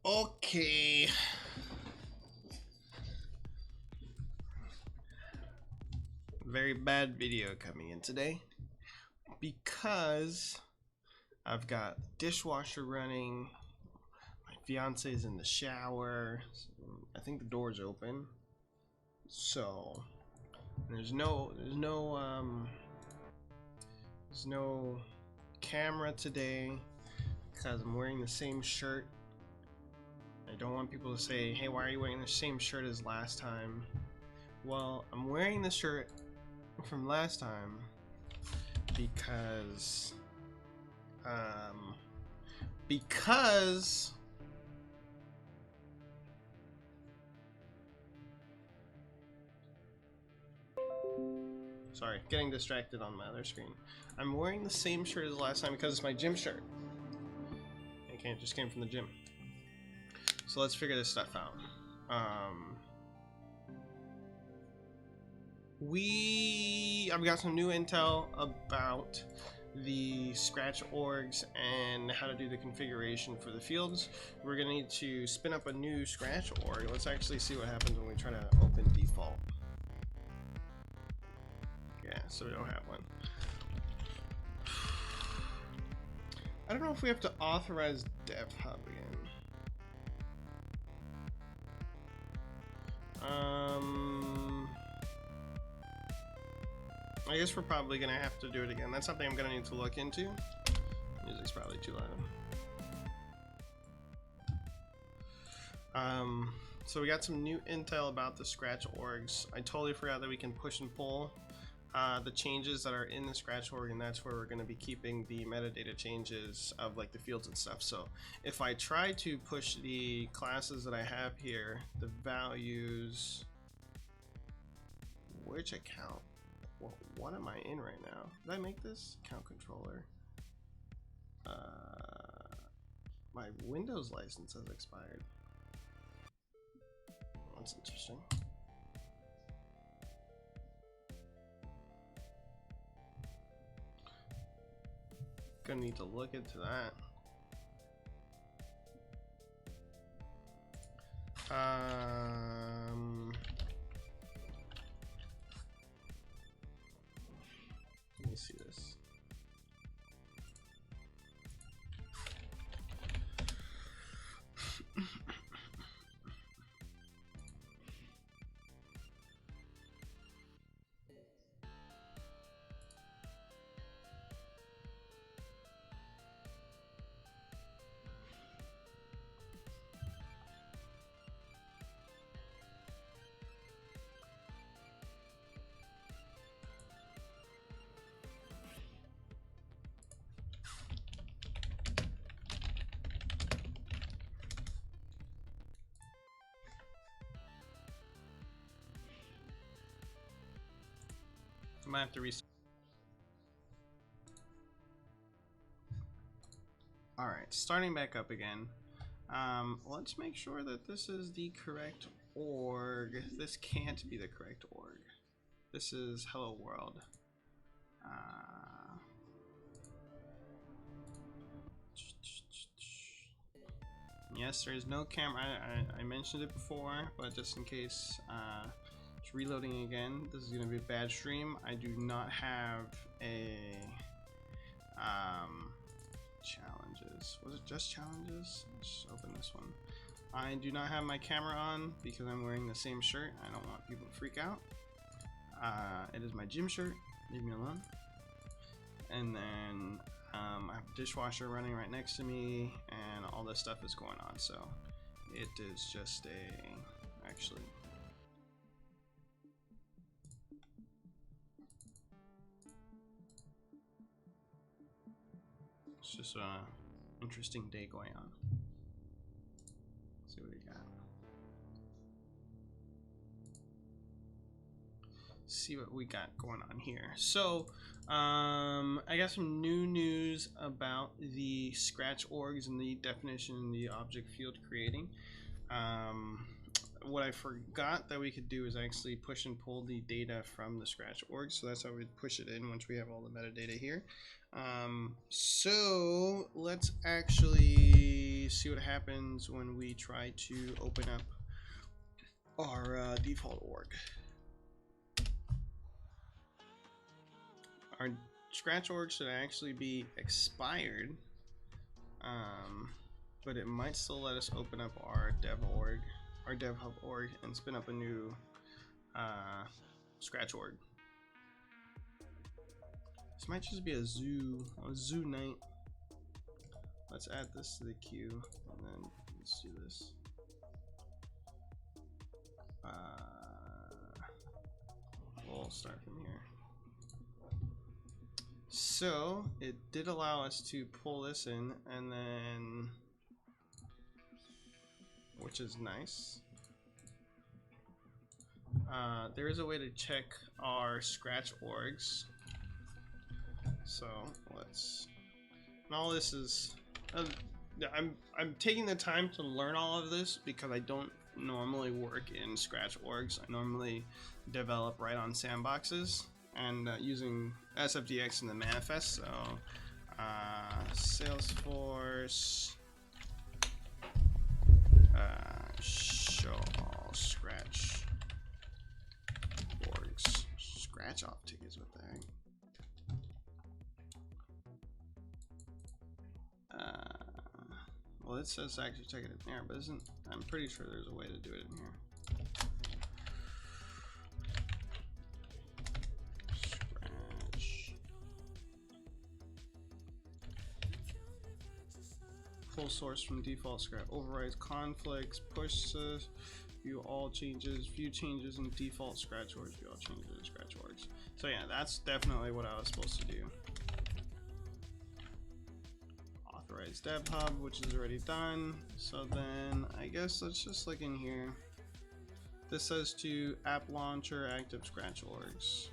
Okay. Very bad video coming in today because I've got the dishwasher running. My fiance is in the shower. I think the door's open. So there's no camera today because I'm wearing the same shirt. I don't want people to say, hey, why are you wearing the same shirt as last time? Well, I'm wearing the shirt from last time because sorry, getting distracted on my other screen. I'm wearing the same shirt as last time because it's my gym shirt. Okay, it just came from the gym. So let's figure this stuff out. I've got some new intel about the scratch orgs and how to do the configuration for the fields. We're gonna need to spin up a new scratch org. Let's actually see what happens when we try to open default. Yeah, so we don't have one. I don't know if we have to authorize dev hub again. I guess we're probably gonna have to do it again. That's something I'm gonna need to look into. Music's probably too loud. So we got some new intel about the scratch orgs. I totally forgot that we can push and pull the changes that are in the scratch org, and that's where we're going to be keeping the metadata changes of like the fields and stuff. So if I try to push the classes that I have here, the values, which account, what am I in right now? Did I make this account controller? My Windows license has expired. That's interesting. Gonna need to look into that. Let me see this. I might have to restart. Alright, starting back up again. Let's make sure that this is the correct org. This can't be the correct org. This is Hello World. Yes, there is no camera. I mentioned it before, but just in case it's reloading again, this is going to be a bad stream. I do not have a challenges. Was it just challenges? Let's open this one. I do not have my camera on because I'm wearing the same shirt. I don't want people to freak out. It is my gym shirt. Leave me alone. And then I have a dishwasher running right next to me, and all this stuff is going on. So it is just actually. It's just an interesting day going on. Let's see what we got. See what we got going on here. So I got some new news about the scratch orgs and the definition and the object field creating. what I forgot that we could do is actually push and pull the data from the Scratch org. So that's how we push it in once we have all the metadata here. So let's actually see what happens when we try to open up our default org. Our Scratch org should actually be expired, but it might still let us open up our dev org, our dev hub org, and spin up a new Scratch org. This might just be a zoo night. Let's add this to the queue, and then let's do this. We'll start from here. So it did allow us to pull this in, and then, which is nice. There is a way to check our Scratch orgs. So let's. And all this is. I'm taking the time to learn all of this because I don't normally work in Scratch orgs. I normally develop right on sandboxes and using SFDX in the manifest. So Salesforce show all Scratch orgs. Scratch off tickets, what the heck? Well, it says actually check it in there, but isn't, I'm pretty sure there's a way to do it in here. Scratch. Pull source from default Scratch. Overrides conflicts. Push to view all changes. View changes in default Scratch orgs. View all changes in Scratch orgs. So yeah, that's definitely what I was supposed to do. Authorize dev hub, which is already done. So then I guess let's just look in here. This says to app launcher active Scratch orgs.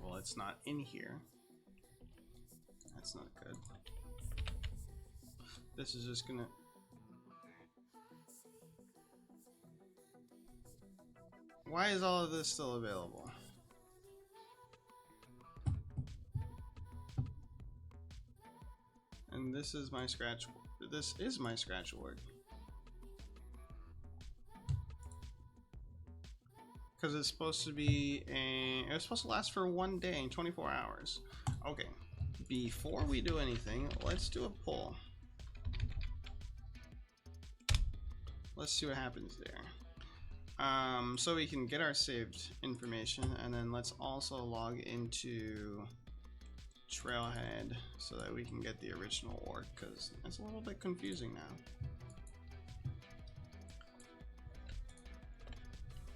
Well, it's not in here. That's not good. This is just gonna. Why is all of this still available? And this is my Scratch. This is my Scratch org. Because it's supposed to be it's supposed to last for 1 day, 24 hours. Okay. Before we do anything, let's do a poll. Let's see what happens there. So we can get our saved information, and then let's also log into Trailhead so that we can get the original org, because it's a little bit confusing now.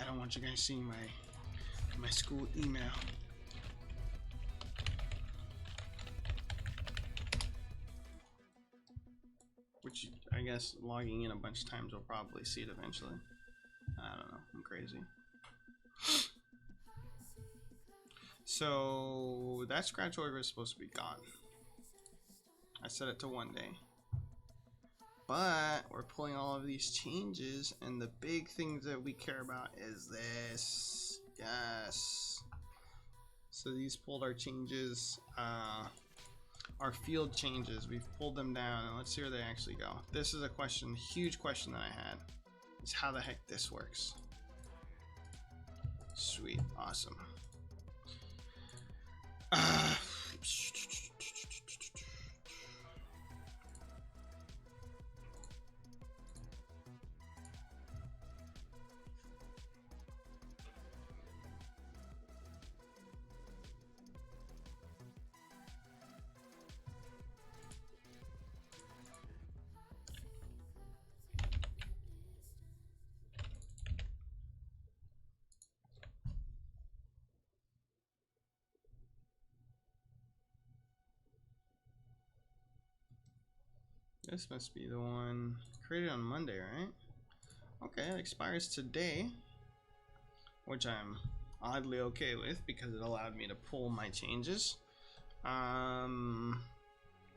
I don't want you guys seeing my school email. Which I guess logging in a bunch of times will probably see it eventually. I don't know, I'm crazy. So that Scratch org is supposed to be gone. I set it to 1 day. But we're pulling all of these changes, and the big things that we care about is this. Yes. So these pulled our changes, our field changes. We've pulled them down, and let's see where they actually go. This is a question, huge question that I had, is how the heck this works. Sweet, awesome. This must be the one created on Monday, right? Okay, it expires today, which I'm oddly okay with because it allowed me to pull my changes.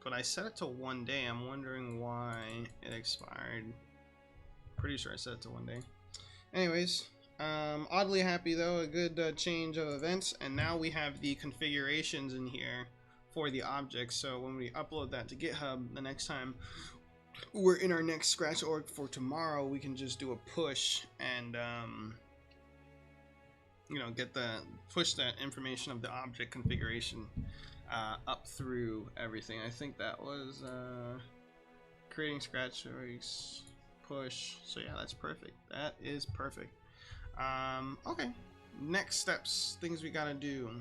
but I set it to 1 day. I'm wondering why it expired. Pretty sure I set it to 1 day. Anyways, oddly happy though, a good change of events, and now we have the configurations in here for the objects. So when we upload that to GitHub, the next time we're in our next Scratch org for tomorrow, we can just do a push and you know, push that information of the object configuration up through everything. I think that was creating Scratch orgs push. So yeah, that's perfect. That is perfect. Okay, next steps, things we gotta do,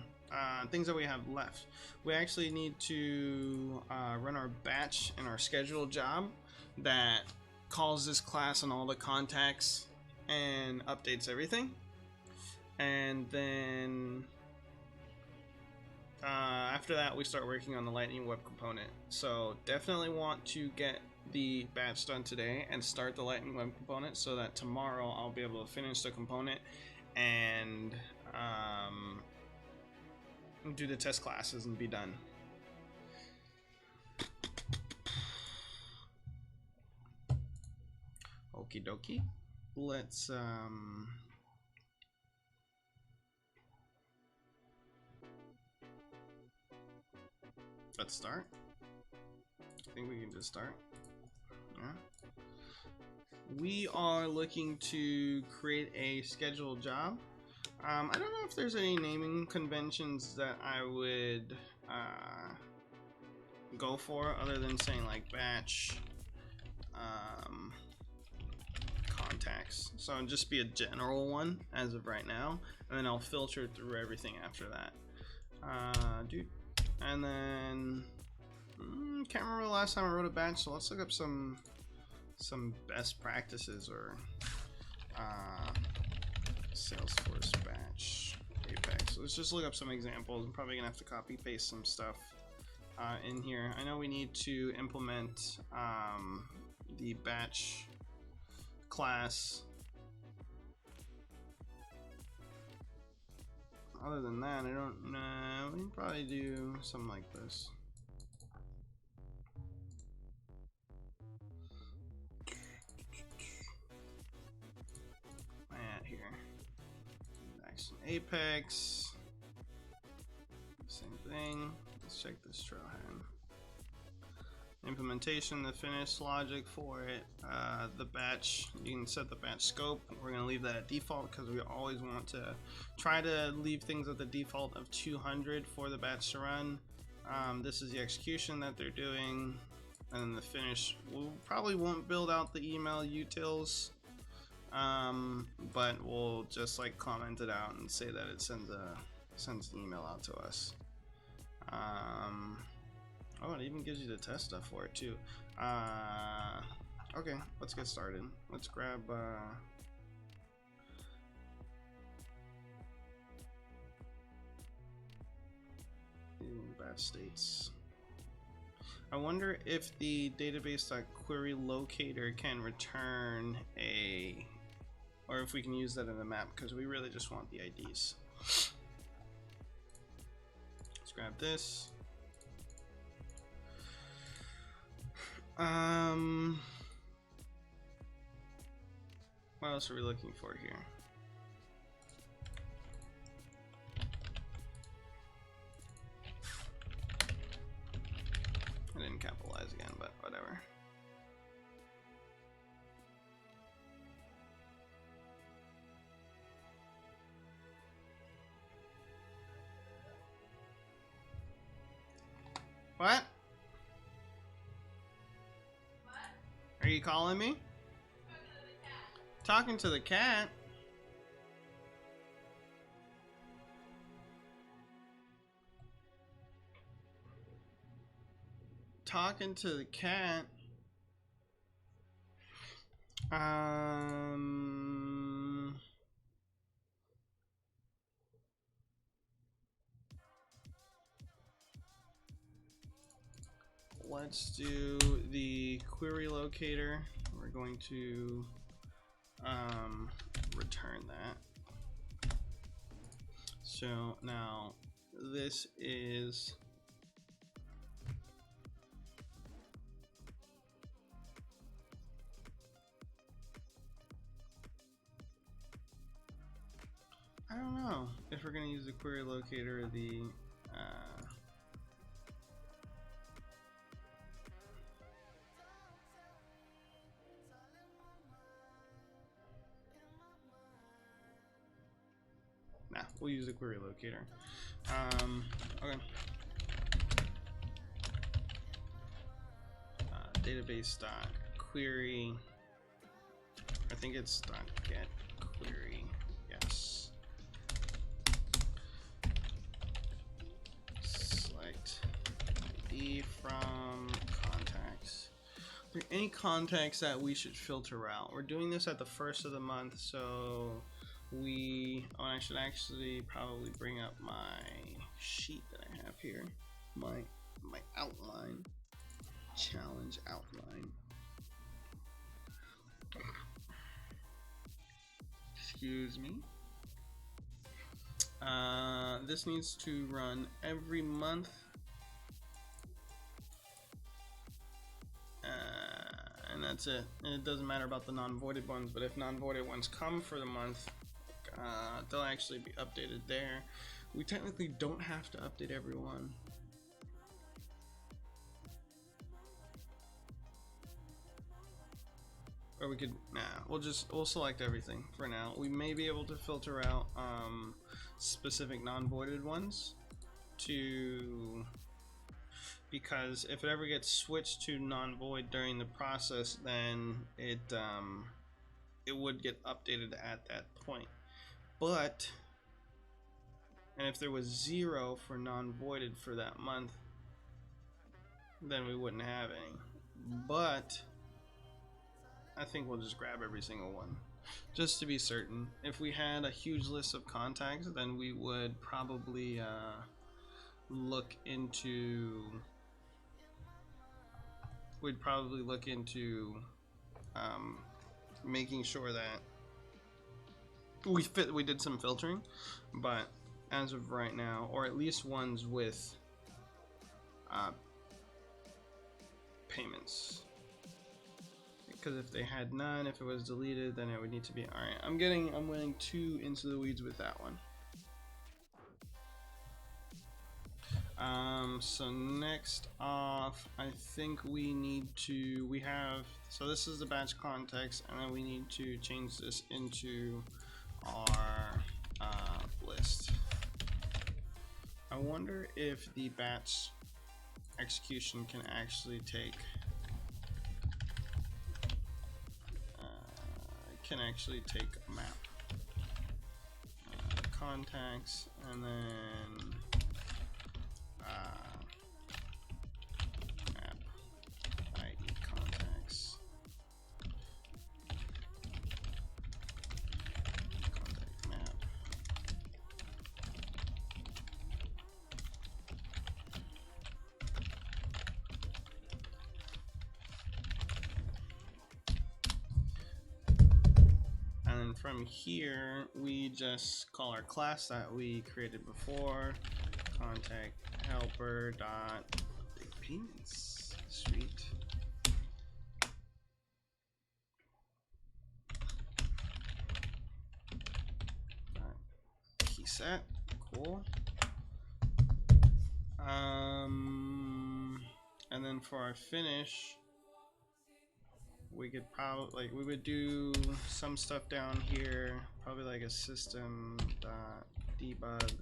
things that we have left. We actually need to run our batch and our schedule job that calls this class and all the contacts and updates everything. And then after that, we start working on the Lightning Web component. So definitely want to get the batch done today and start the Lightning Web component so that tomorrow I'll be able to finish the component and do the test classes and be done. Okie dokie. Let's start. I think we can just start. Yeah. We are looking to create a scheduled job. I don't know if there's any naming conventions that I would go for other than saying like batch contacts. So it'll just be a general one as of right now, and then I'll filter through everything after that. And then can't remember the last time I wrote a batch, so let's look up some best practices or Salesforce batch Apex. Let's just look up some examples. I'm probably gonna have to copy paste some stuff in here. I know we need to implement the batch class. Other than that, I don't know. We can probably do something like this. Apex, same thing. Let's check this trailhead. Implementation, the finished logic for it, the batch. You can set the batch scope. We're gonna leave that at default because we always want to try to leave things at the default of 200 for the batch to run. This is the execution that they're doing, and then the finish. We probably won't build out the email utils. But we'll just like comment it out and say that it sends an email out to us. Oh, it even gives you the test stuff for it too. Okay, let's get started. Let's grab batch states. I wonder if the database.query locator can return a, or if we can use that in the map, because we really just want the IDs. Let's grab this. What else are we looking for here? I didn't capitalize again, but whatever. What? Are you calling me? Talking to the cat. Talking to the cat. Let's do the query locator. We're going to return that. So now this is I don't know if we're going to use the query locator or the nah, we'll use the query locator. Okay. Database dot query. I think it's dot get query. Yes. Select ID from contacts. Are there any contacts that we should filter out? We're doing this at the first of the month, so I should actually probably bring up my sheet that I have here, my outline, challenge outline. Excuse me. This needs to run every month. And that's it. And it doesn't matter about the non-voided ones, but if non-voided ones come for the month, they'll actually be updated there. We technically don't have to update everyone. Or we could, we'll select everything for now. We may be able to filter out specific non-voided ones because if it ever gets switched to non-void during the process, then it would get updated at that point. But, and if there was 0 for non-voided for that month, then we wouldn't have any. But I think we'll just grab every single one just to be certain. If we had a huge list of contacts, then we would probably look into making sure that we did some filtering, but as of right now, or at least ones with payments, because if they had none, if it was deleted, then it would need to be. All right, I'm getting too into the weeds with that one. So next off, I think so this is the batch context, and then we need to change this into our list. I wonder if the batch execution can actually take a map, contacts, and then map ID contacts, contact map. And then from here, we just call our class that we created before, contact helper dot big payments. Sweet. Key set. Cool. And then for our finish, we could probably we would do some stuff down here, probably like a system dot debug.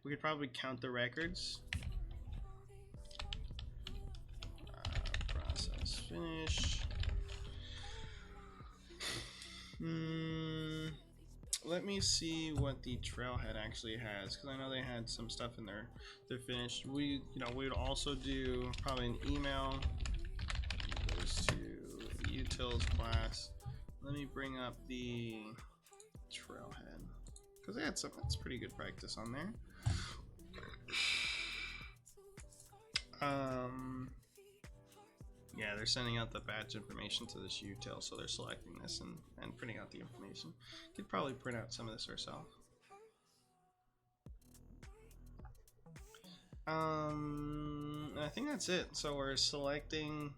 We could probably count the records. Process finish. Let me see what the trailhead actually has, because I know they had some stuff in their finish. We would also do probably an email. It goes to the utils class. Let me bring up the trailhead, because they had some. That's pretty good practice on there. Yeah, they're sending out the batch information to this util, so they're selecting this and printing out the information. Could probably print out some of this ourselves. I think that's it. So we're selecting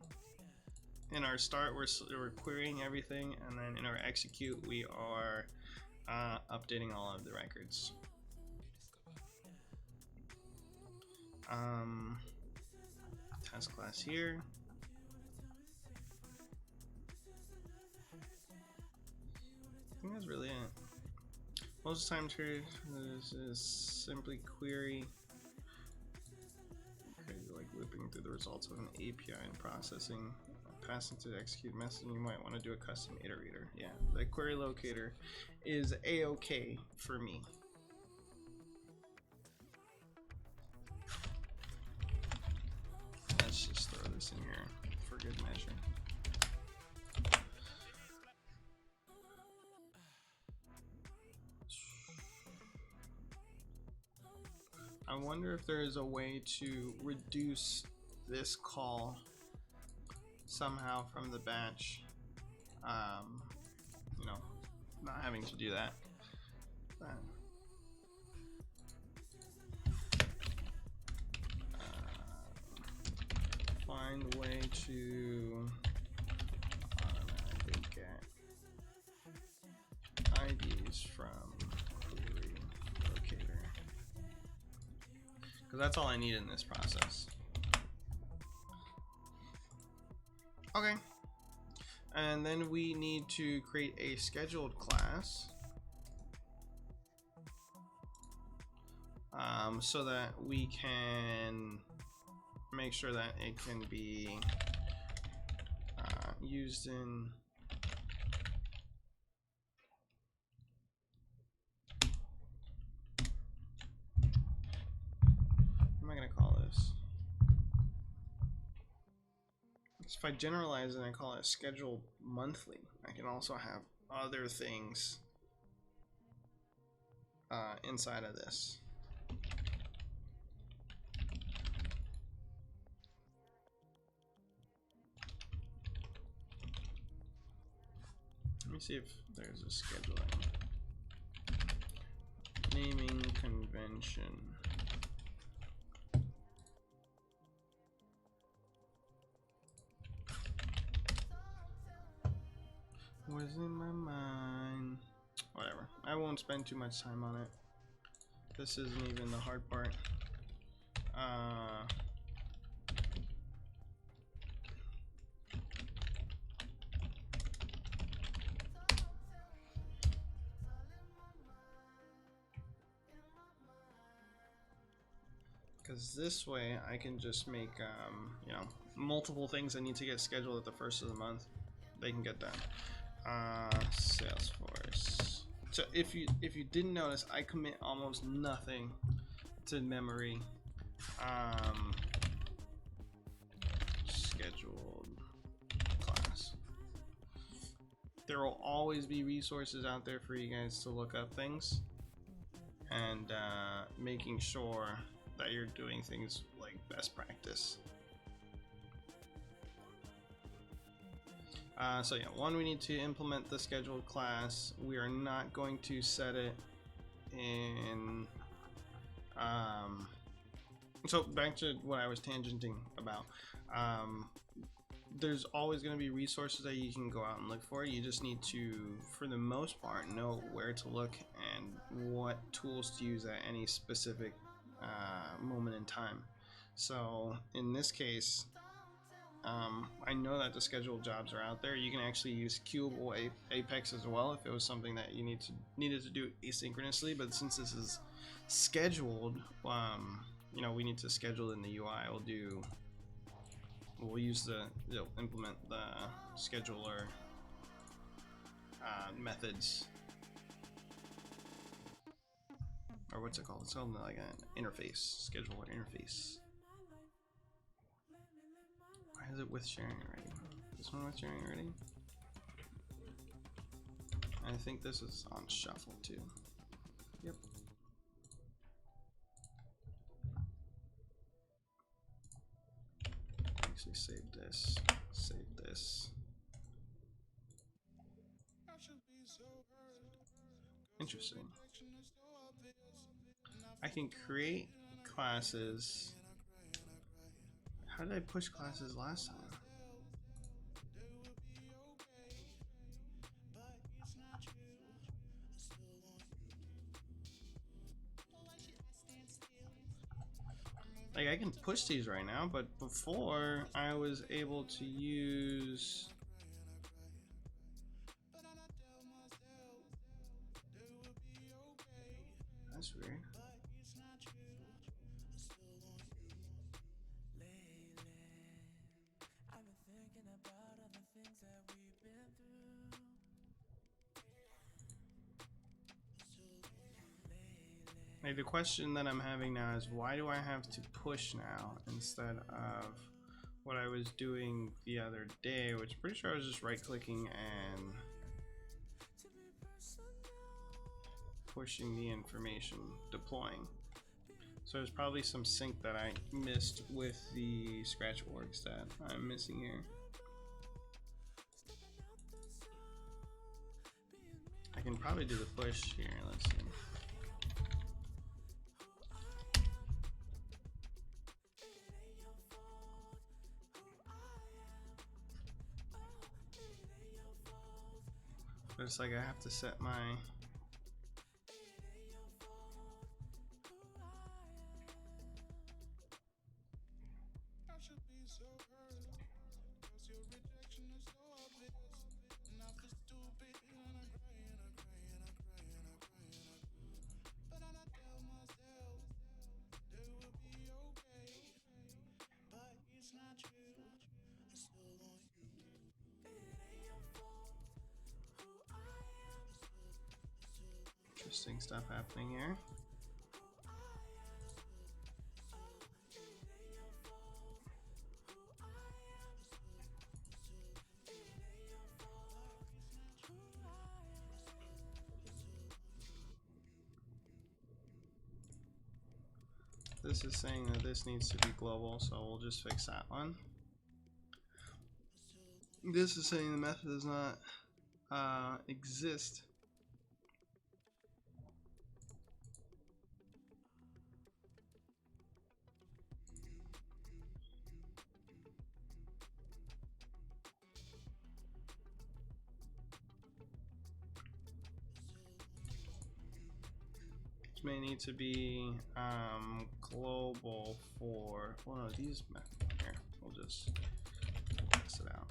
in our start, we're querying everything, and then in our execute, we are updating all of the records. Task class here. I think that's really it. Most of the time, this is simply query. Okay, like looping through the results of an API and processing, passing to the execute message. You might want to do a custom iterator. Yeah, the query locator is a-okay for me. Let's just throw this in here for good measure. I wonder if there is a way to reduce this call somehow from the batch. You know, not having to do that. Find a way to automatically get IDs from query locator, because that's all I need in this process. Okay, and then we need to create a scheduled class so that we can make sure that it can be used in what am I going to call this? If I generalize it and I call it scheduled monthly, I can also have other things inside of this. Let me see if there's a scheduling naming convention. Was in my mind. Whatever. I won't spend too much time on it. This isn't even the hard part. Because this way I can just make you know, multiple things that need to get scheduled at the first of the month. They can get done. Salesforce. So if you didn't notice, I commit almost nothing to memory. Scheduled class. There will always be resources out there for you guys to look up things, and making sure that you're doing things like best practice. So yeah, one, we need to implement the scheduled class. We are not going to set it in so back to what I was tangenting about. There's always going to be resources that you can go out and look for. You just need to, for the most part, know where to look and what tools to use at any specific moment in time. So in this case, I know that the scheduled jobs are out there. You can actually use queuable Apex as well if it was something that you needed to do asynchronously. But since this is scheduled, you know, we need to schedule in the UI. We'll use implement the scheduler methods, or what's it called? It's called like an interface, scheduler interface. Why is it with sharing already? This one with sharing already? I think this is on shuffle too. Yep. Actually save this. Save this. Interesting. I can create classes. How did I push classes last time? Like, I can push these right now, but before I was able to use... That's weird. Like, the question that I'm having now is, why do I have to push now instead of what I was doing the other day, which I'm pretty sure I was just right-clicking and pushing the information, deploying. So there's probably some sync that I missed with the Scratch orgs that I'm missing here. I can probably do the push here, let's see. But it's like I have to set my... Interesting stuff happening here. This is saying that this needs to be global, so we'll just fix that one. This is saying the method does not exist. This may need to be global for, well no, these methods here, we'll just test it out.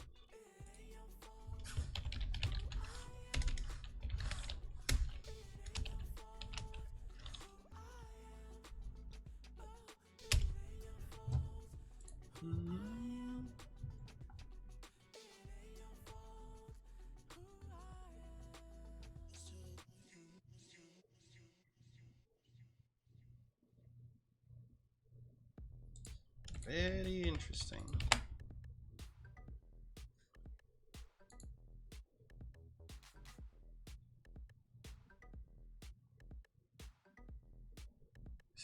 Very interesting.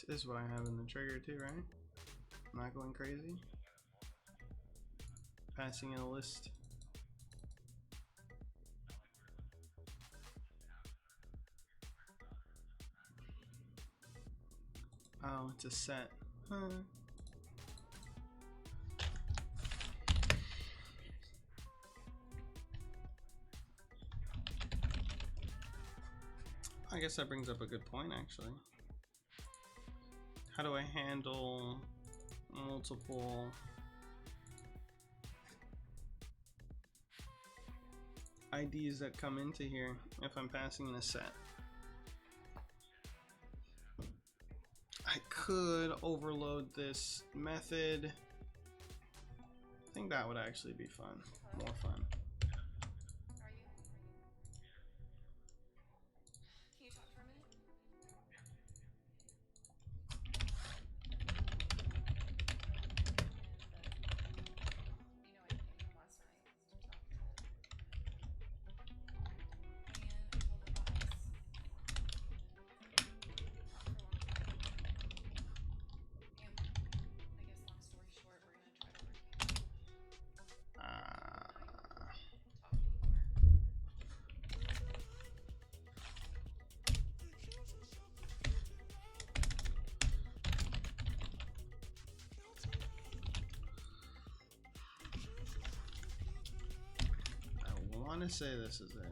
This is what I have in the trigger too, right? I'm not going crazy. Passing in a list. Oh, it's a set. Huh. I guess that brings up a good point, actually. How do I handle multiple IDs that come into here if I'm passing in a set? I could overload this method. I think that would actually be fun, more fun. I want to say this is it.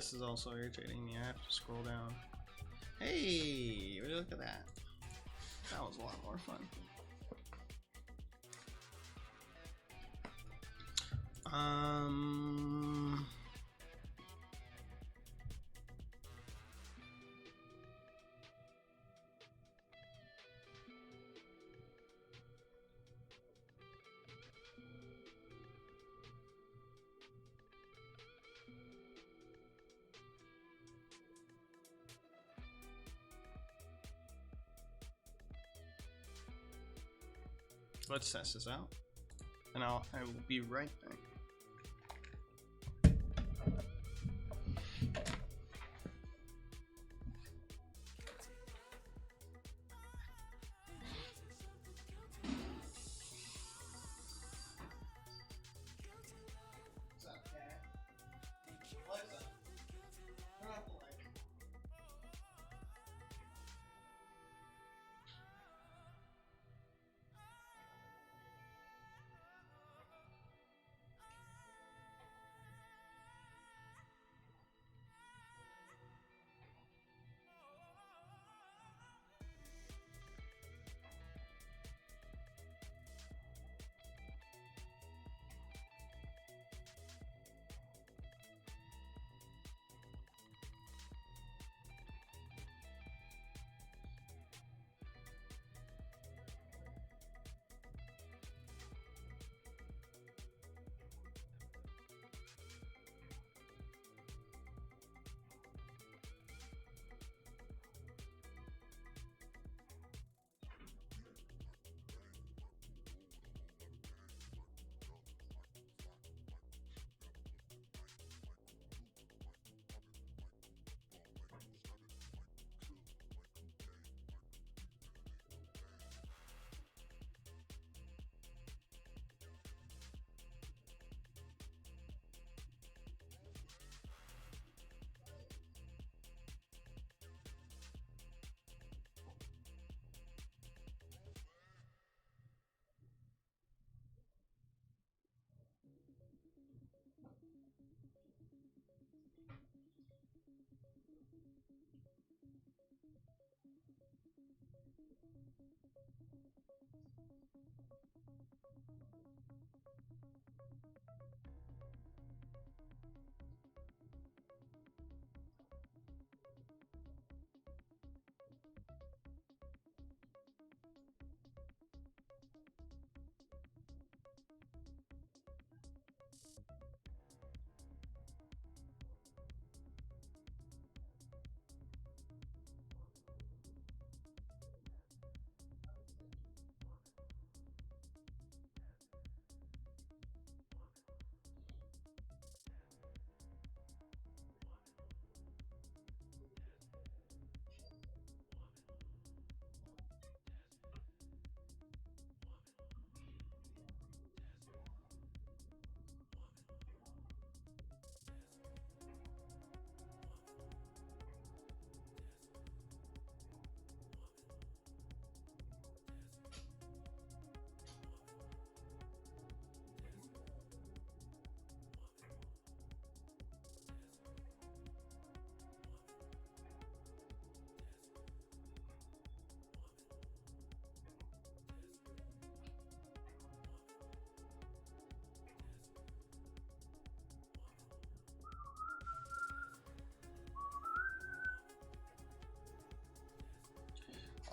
This is also irritating me. I have to scroll down. Hey, look at that. That was a lot more fun. Let's test this out, and I will be right back.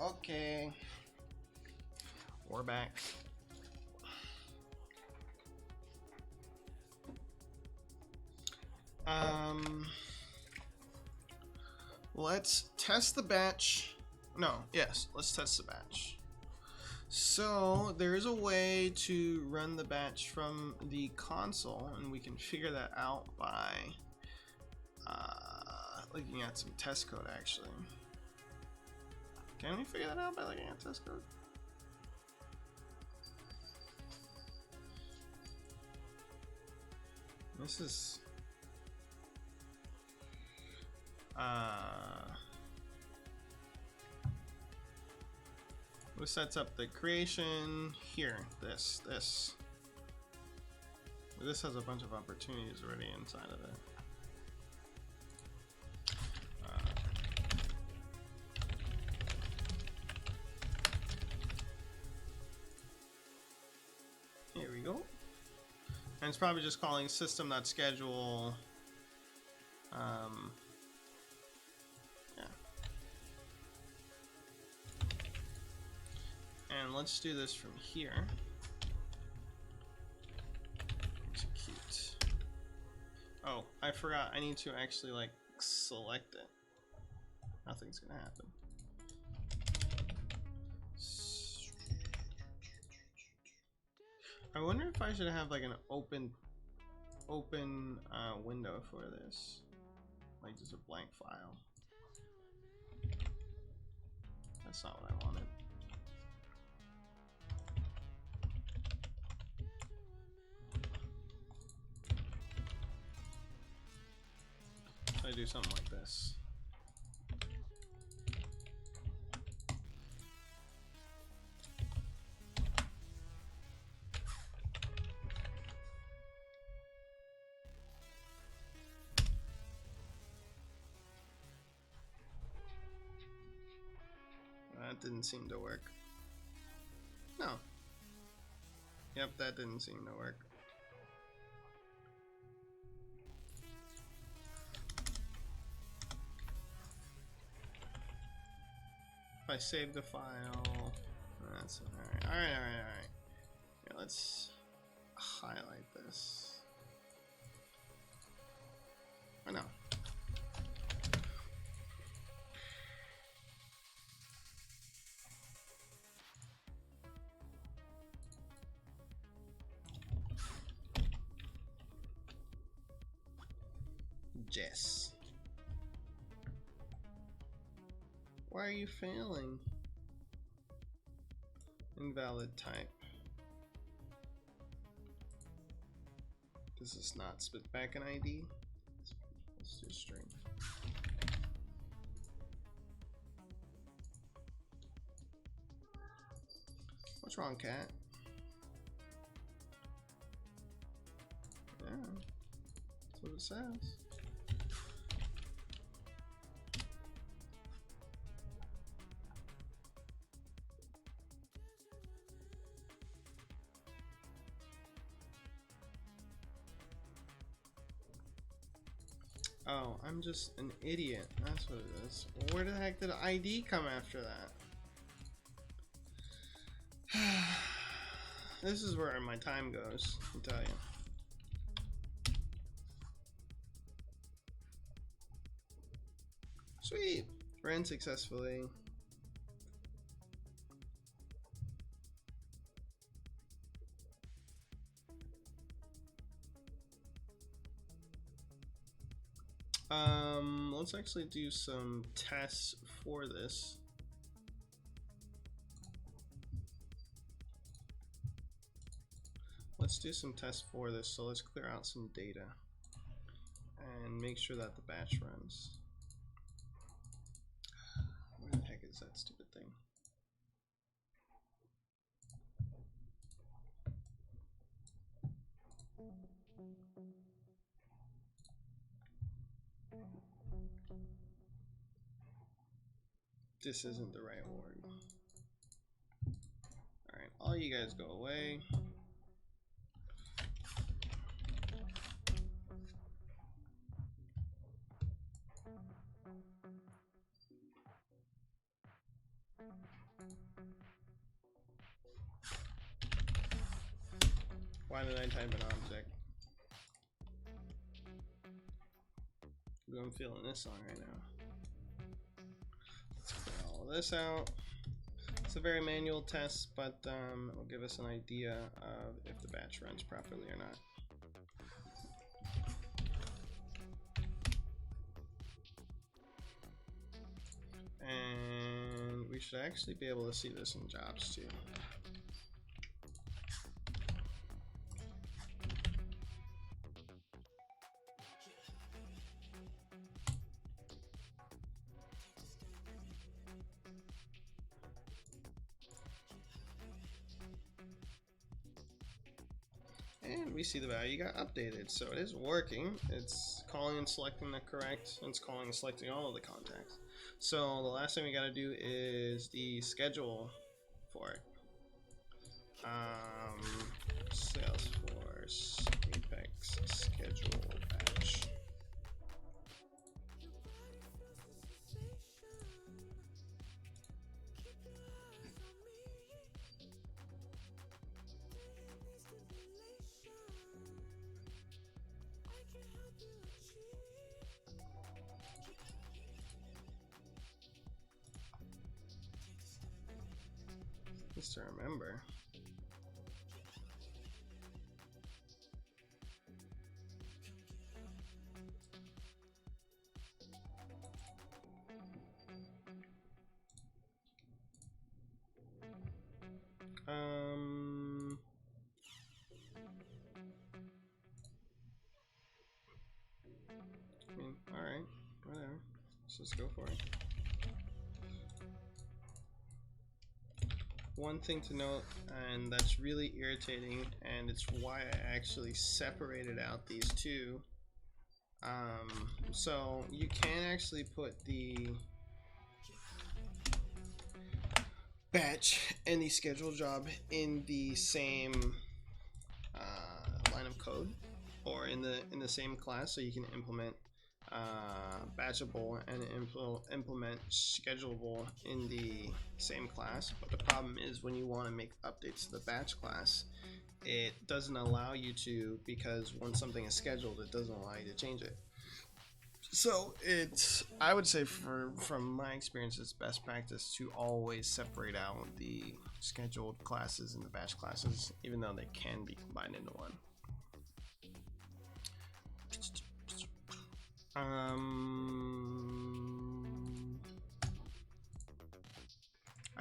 Okay, we're back. Let's test the batch. No, yes, let's test the batch. So there is a way to run the batch from the console, and we can figure that out by looking at some test code actually. Can we figure that out by looking at test code? This is this sets up the creation here. This has a bunch of opportunities already inside of it. it's probably just calling system.schedule. Yeah. And let's do this from here. Execute. Oh, I forgot. I need to actually like select it. Nothing's gonna happen. I wonder if I should have like an open window for this, like just a blank file. That's not what I wanted. So I do something like this. That didn't seem to work. No. Yep, that didn't seem to work. If I save the file, that's alright. Yeah, let's highlight this. Or no. Jess. Why are you failing? Invalid type. Does this not spit back an ID? Let's do string. What's wrong, cat? Yeah, that's what it says. Oh, I'm just an idiot. That's what it is. Where the heck did ID come after that? This is where my time goes, I'll tell you. Sweet! Ran successfully. Let's actually do some tests for this. Let's do some tests for this. So let's clear out some data and make sure that the batch runs. Where the heck is that stupid thing? This isn't the right org. Alright, all you guys go away. Why did I type an object? I'm feeling this song right now. Let's clear all of this out. It's a very manual test, but it will give us an idea of if the batch runs properly or not. And we should actually be able to see this in jobs too. And we see the value got updated, so it is working. It's calling and selecting the correct, and it's calling and selecting all of the contacts. So the last thing we gotta do is the schedule for it. Salesforce Apex schedule batch. Just to remember. I mean, all right, whatever. Let's just go for it. One thing to note, and that's really irritating, and it's why I actually separated out these two. So you can actually put the batch and the schedule job in the same line of code, or in the same class, so you can implement batchable and implement schedulable in the same class. But the problem is when you want to make updates to the batch class, it doesn't allow you to, because when something is scheduled, it doesn't allow you to change it. So it's, I would say, from my experience, it's best practice to always separate out the scheduled classes and the batch classes, even though they can be combined into one. I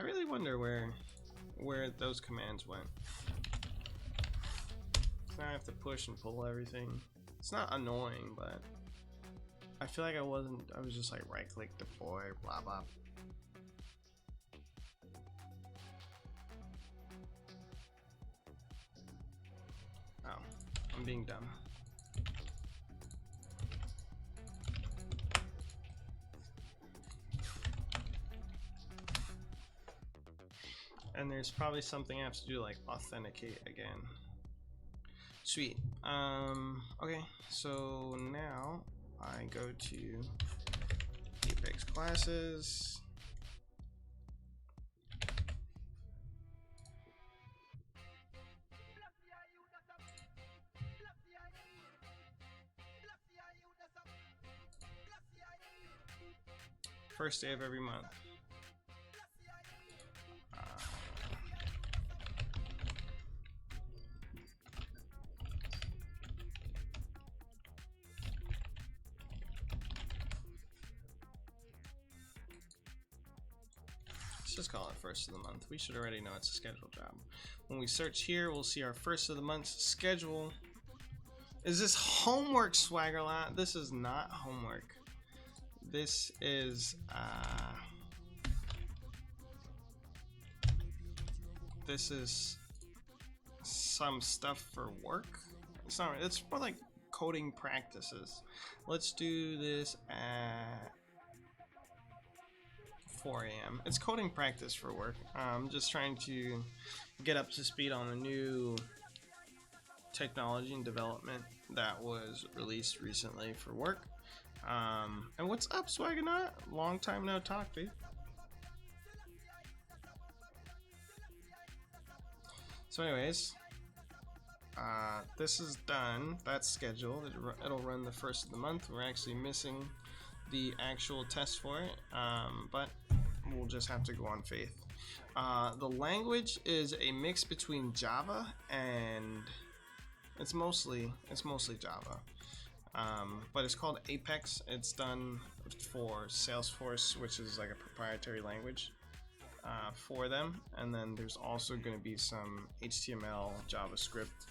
really wonder where those commands went. So now I have to push and pull everything. It's not annoying, but I feel like I was just like right click deploy, blah blah. Oh, I'm being dumb. And there's probably something I have to do, like authenticate again. Sweet. Okay, so now I go to Apex classes. First day of every month. Let's just call it first of the month. We should already know it's a schedule job. When we search here, we'll see our first of the month schedule. Is this homework, Swaggerlot? This is not homework. This is some stuff for work. It's not. It's more like coding practices. Let's do this at 4 a.m. It's coding practice for work. I'm just trying to get up to speed on a new technology and development that was released recently for work. And what's up, Swaggernaut? Long time no talk, dude. So anyways, this is done. That's scheduled. It'll run the first of the month. We're actually missing the actual test for it, but we'll just have to go on faith. The language is a mix between Java and it's mostly Java. But it's called Apex. It's done for Salesforce, which is like a proprietary language for them. And then there's also going to be some HTML, JavaScript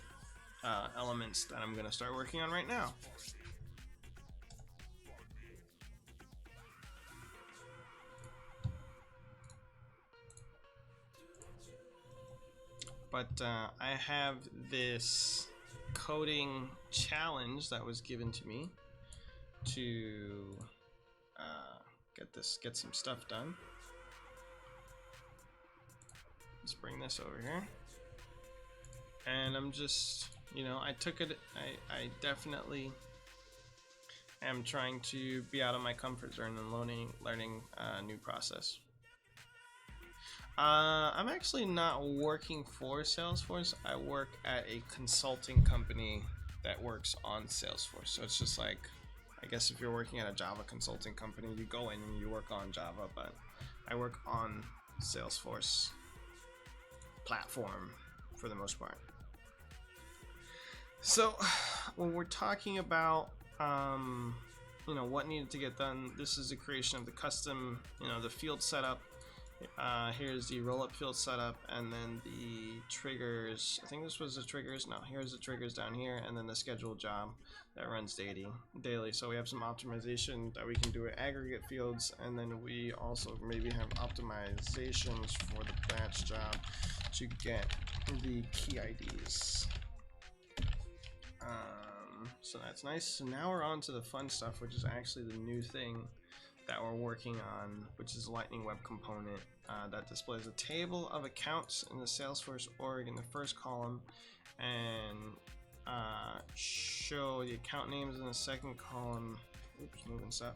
elements that I'm going to start working on right now. But I have this coding challenge that was given to me to get some stuff done. Let's bring this over here, and I'm just You know, I took it. I definitely am trying to be out of my comfort zone and learning a new process. I'm actually not working for Salesforce. I work at a consulting company that works on Salesforce. So it's just like, I guess if you're working at a Java consulting company, you go in and you work on Java, but I work on Salesforce platform for the most part. So when we're talking about you know, what needed to get done, this is the creation of the custom, you know, the field setup. Here's the roll-up field setup, and then the triggers. I think this was the triggers. No, here's the triggers down here, and then the scheduled job that runs daily. So we have some optimization that we can do at aggregate fields, and then we also maybe have optimizations for the batch job to get the key IDs. So that's nice. So now we're on to the fun stuff, which is actually the new thing that we're working on, which is a Lightning Web Component that displays a table of accounts in the Salesforce org in the first column, and show the account names in the second column. Oops, moving stuff.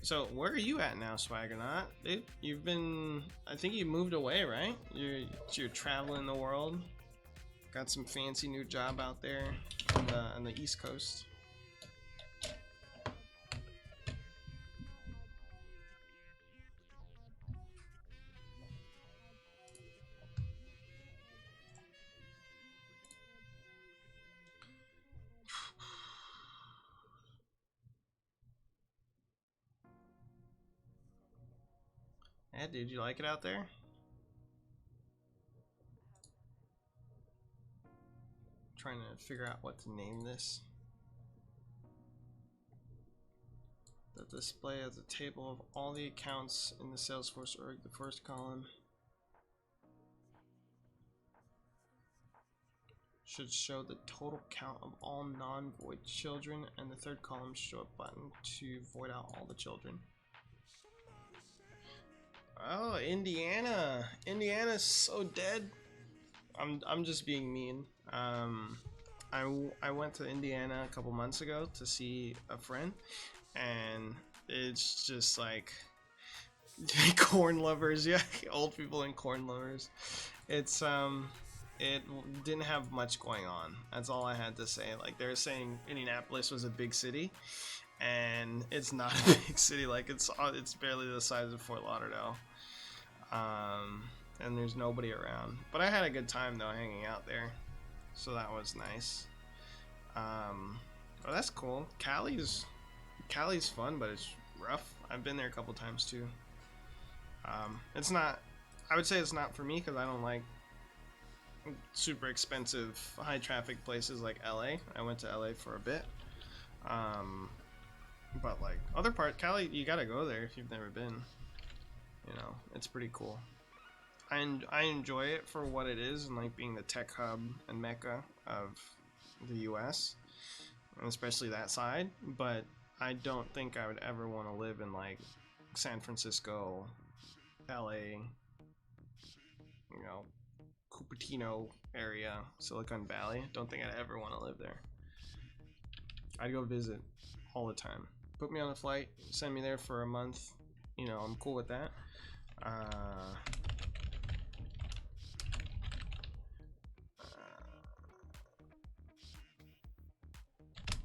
So where are you at now, Swaggernaut? You've been, I think you moved away, right? You're traveling the world. Got some fancy new job out there on the East Coast. Yeah, dude, you like it out there? Trying to figure out what to name this. The display as a table of all the accounts in the Salesforce org, the first column should show the total count of all non-void children, and the third column should show a button to void out all the children. Oh, Indiana. Indiana's so dead. I'm just being mean. I went to Indiana a couple months ago to see a friend, and it's just like corn lovers. Yeah, old people and corn lovers. It's it didn't have much going on. That's all I had to say. Like, they were saying Indianapolis was a big city, and it's not a big city. Like, it's barely the size of Fort Lauderdale. And there's nobody around. But I had a good time though hanging out there, so that was nice. Oh, that's cool. Cali's fun, but it's rough. I've been there a couple times too. It's not. I would say it's not for me because I don't like super expensive, high traffic places like LA. I went to LA for a bit. But like other part, Cali, you gotta go there if you've never been. You know, it's pretty cool. I enjoy it for what it is, and like being the tech hub and mecca of the US, and especially that side, but I don't think I would ever want to live in like San Francisco, LA, you know, Cupertino area, Silicon Valley. Don't think I'd ever want to live there. I'd go visit all the time. Put me on a flight, send me there for a month, you know, I'm cool with that.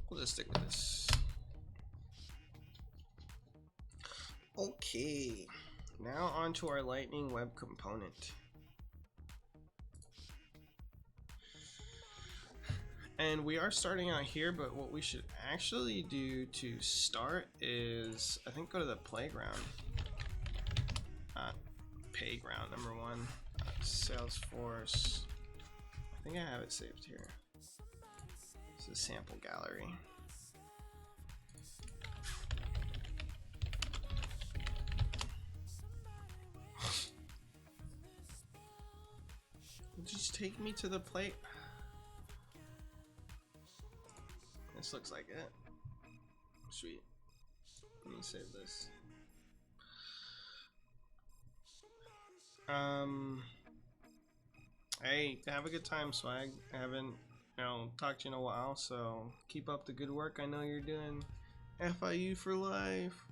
We'll just stick with this. Okay, now on to our Lightning Web Component. And we are starting out here, but what we should actually do to start is, I think, go to the playground. Playground number 1, Salesforce. I think I have it saved here. It's a sample gallery. Just take me to the plate. This looks like it. Sweet. Let me save this. Hey, have a good time, Swag. I haven't I'll talk to you in a while, so keep up the good work I know you're doing. FIU for life.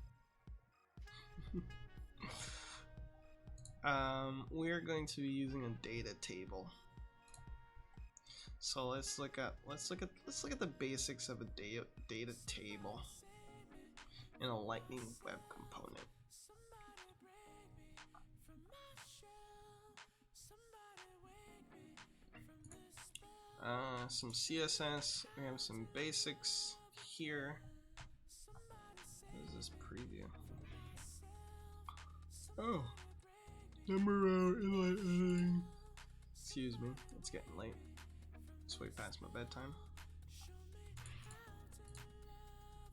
We're going to be using a data table. So let's look at the basics of a data table in a Lightning Web component. Some CSS. We have some basics here. What is this preview? Oh, number out inline editing. Excuse me, it's getting late. It's way past my bedtime.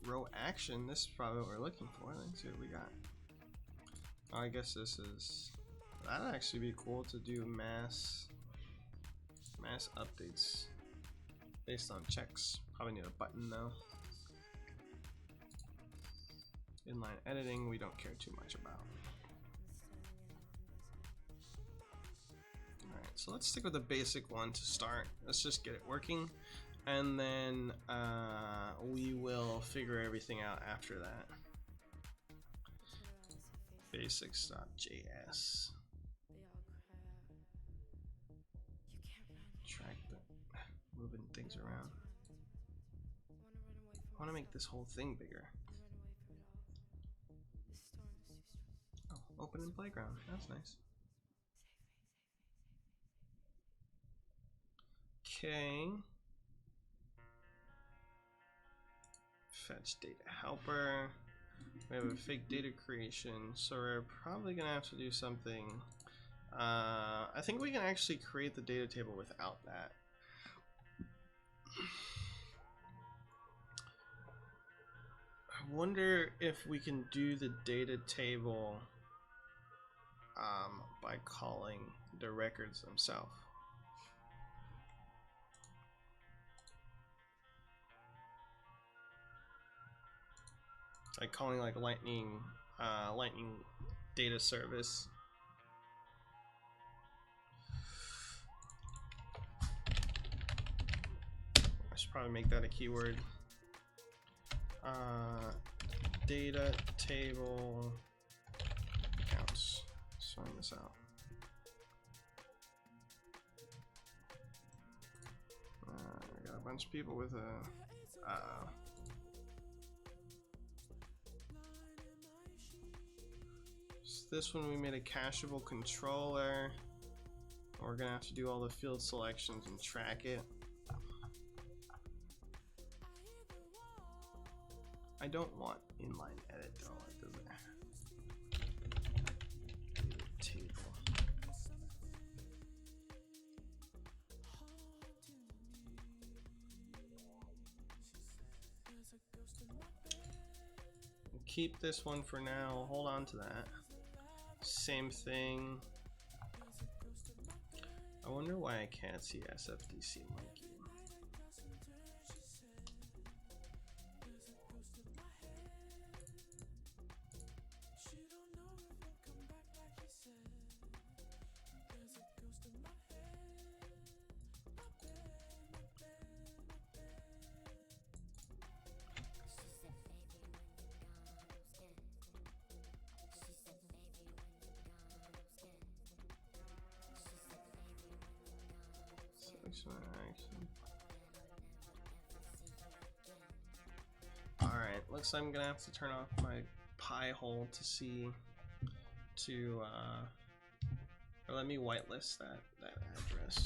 Row action. This is probably what we're looking for. Let's see what we got. Oh, I guess this is. That'd actually be cool to do mass updates based on checks. Probably need a button though. Inline editing, we don't care too much about. Alright, so let's stick with the basic one to start. Let's just get it working, and then we will figure everything out after that. Basics.js. Track the moving things around. I want to make this whole thing bigger. Oh, open in playground. That's nice. Okay. Fetch data helper. We have a fake data creation, so we're probably gonna have to do something. I think we can actually create the data table without that. I wonder if we can do the data table by calling the records themselves. Like calling like lightning data service. I should probably make that a keyword. Data table accounts. Sorting this out. We got a bunch of people with a. This one we made a cacheable controller. We're gonna have to do all the field selections and track it. I don't want inline edit though. It doesn't. Table. Keep this one for now. Hold on to that. Same thing. I wonder why I can't see SFDC monkey. Alright, looks like I'm gonna have to turn off my Pi hole to see or let me whitelist that address.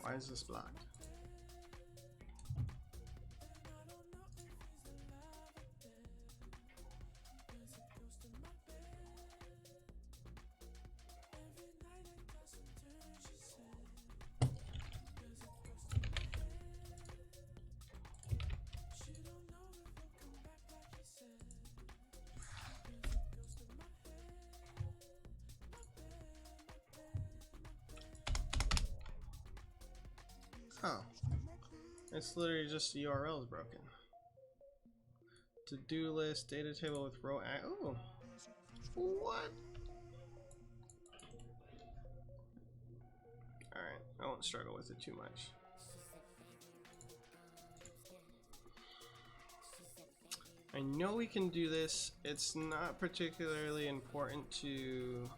Why is this blocked? Oh. It's literally just the URL is broken. To-do list, data table with row. Oh. What? Alright, I won't struggle with it too much. I know we can do this. It's not particularly important to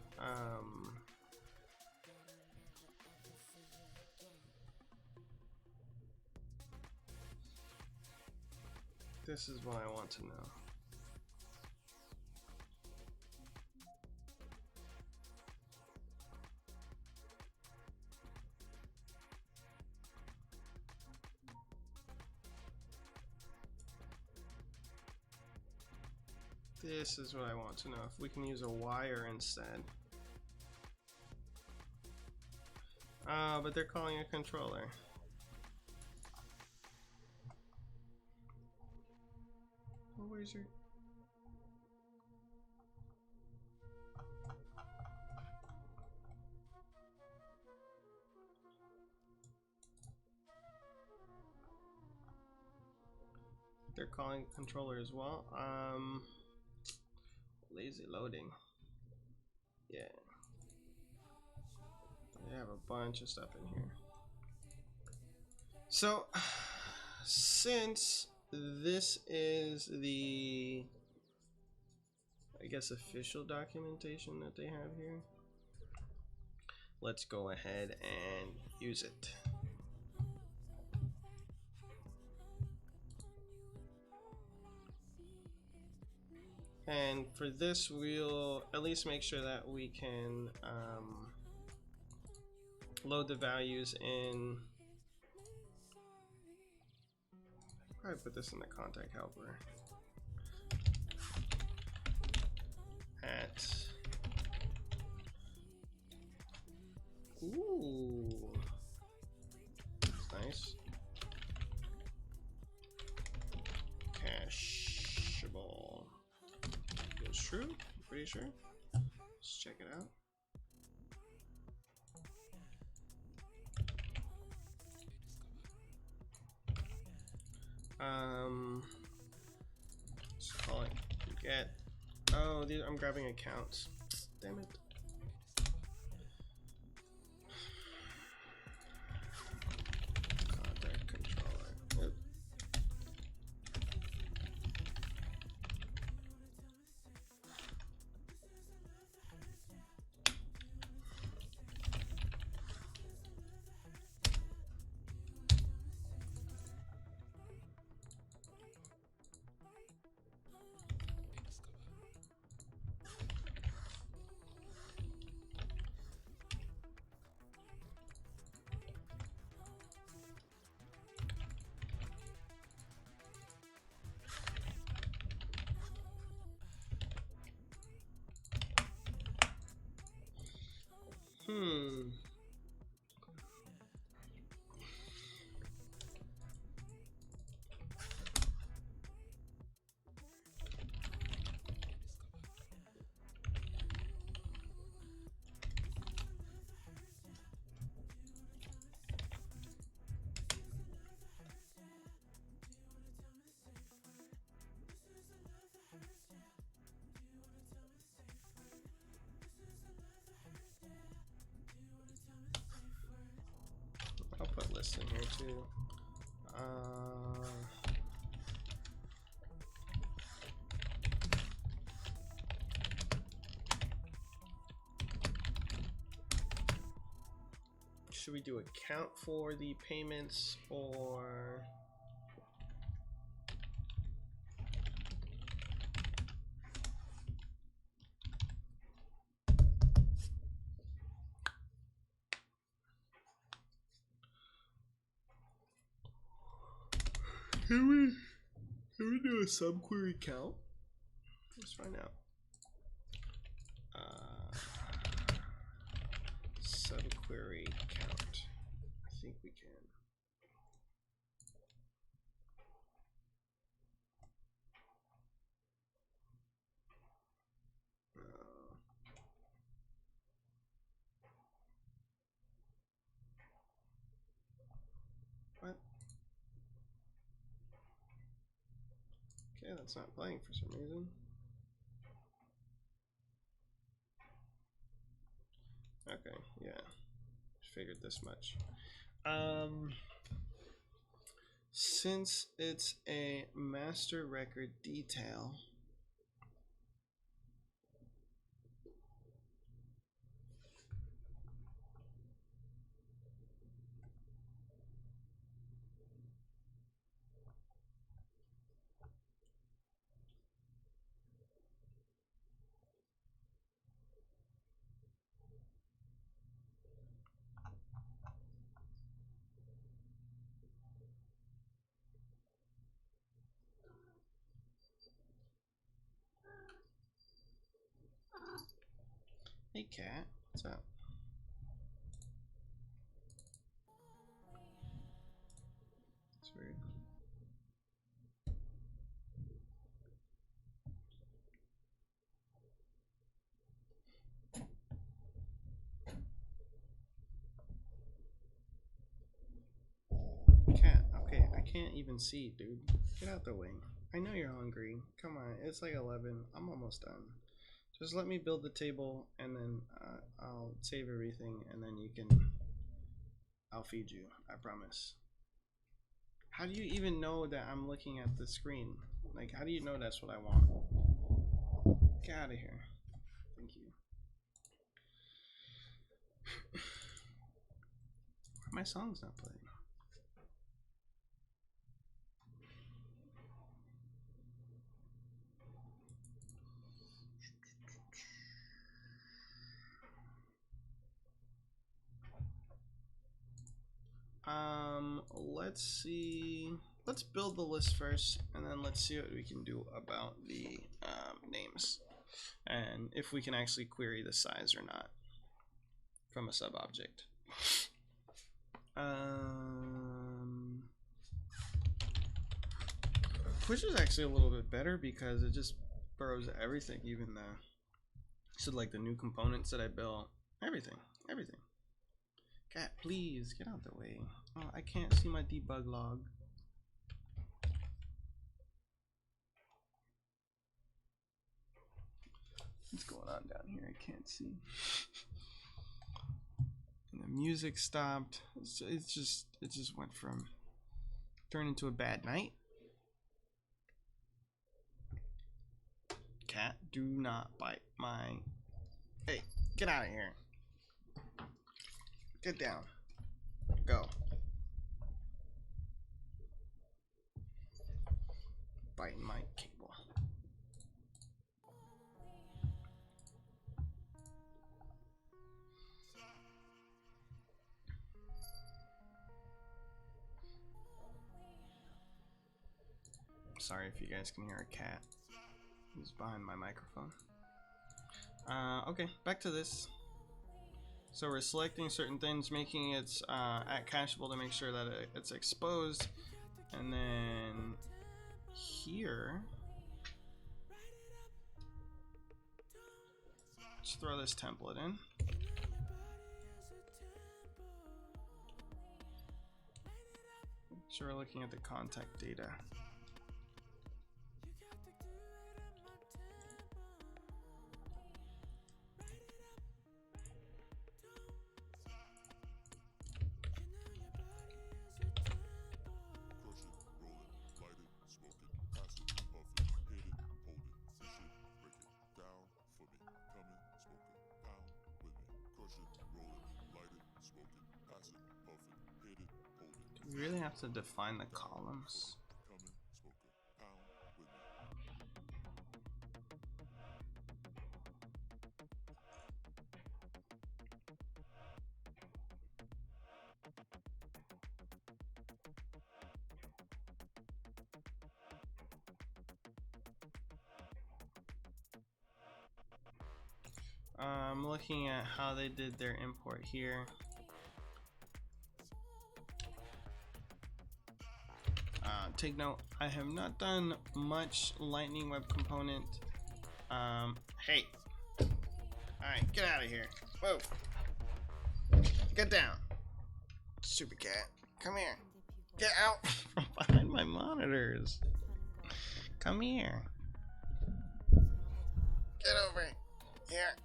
this is what I want to know. This is what I want to know, if we can use a wire instead. But they're calling a controller. Oh, where's your... They're calling a controller as well. Lazy loading. Yeah. They have a bunch of stuff in here. So, since this is the, I guess, official documentation that they have here, let's go ahead and use it. And for this, we'll at least make sure that we can load the values in. Probably put this in the contact helper. At ooh, that's nice. Cacheable. Goes true. I'm pretty sure. Let's check it out. Let's call it get. Oh, I'm grabbing accounts. Damn it. Contact controller. Yep. I'll put lists in here too. Should we do account for the payments or? Can we do a subquery count? Let's find out. Subquery count. I think we can. Okay, that's not playing for some reason. Okay, yeah. Figured this much. Since it's a master record detail, hey cat, what's up? That's weird. Cat, okay, I can't even see, dude. Get out the way. I know you're hungry. Come on, it's like 11. I'm almost done. Just let me build the table, and then I'll save everything, and then you can... I'll feed you, I promise. How do you even know that I'm looking at the screen? Like, how do you know that's what I want? Get out of here. Thank you. My song's not playing. Let's see. Let's build the list first, and then let's see what we can do about the names, and if we can actually query the size or not from a sub object. Push is actually a little bit better because it just borrows everything, even the like the new components that I built, everything. Cat, please get out the way. Oh, I can't see my debug log. What's going on down here? I can't see. And the music stopped. It just went from turned into a bad night. Cat, do not bite my... Hey, get out of here. Get down. Go. Biting my cable. Sorry if you guys can hear a cat. He's behind my microphone. Okay, back to this. So we're selecting certain things, making it at cacheable to make sure that it's exposed, and then here, let's throw this template in. So we're looking at the contact data. You really have to define the columns. I'm looking at how they did their import here. Take note, I have not done much Lightning Web Component. Hey. Alright, get out of here. Whoa. Get down. Stupid cat. Come here. Get out from behind my monitors. Come here. Get over here.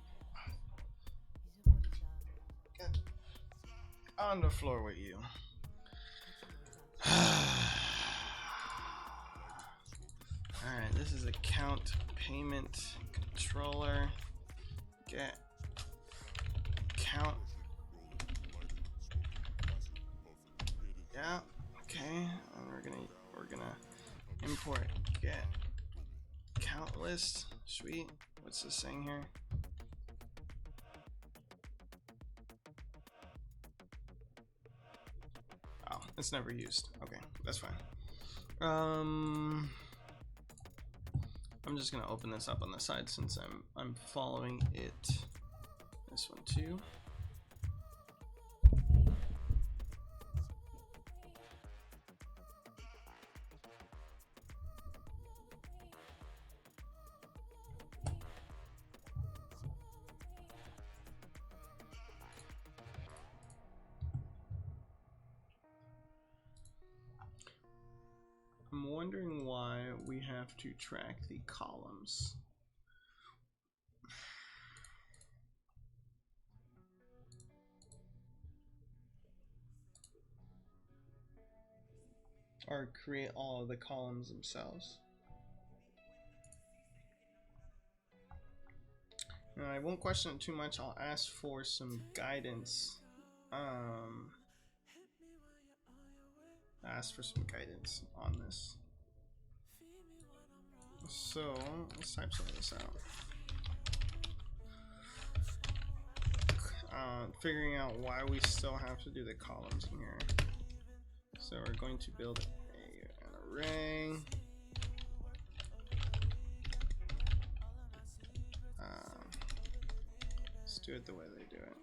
Get on the floor with you. Alright, this is account payment controller. Get account. Yeah, okay. And we're gonna import get account list. Sweet. What's this saying here? Oh, it's never used. Okay, that's fine. I'm just gonna open this up on the side since I'm following it. This one too. I'm wondering why we have to track the columns. Or create all of the columns themselves. Now, I won't question it too much. I'll ask for some guidance. Ask for some guidance on this. So let's type some of this out. Figuring out why we still have to do the columns in here. So we're going to build an array. Let's do it the way they do it.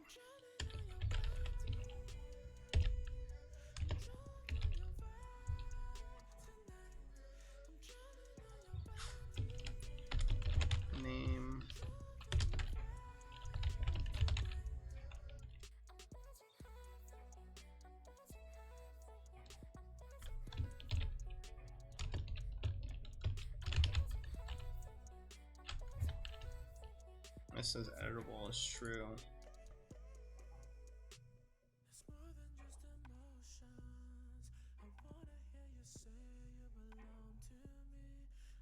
Name. It says editable is true.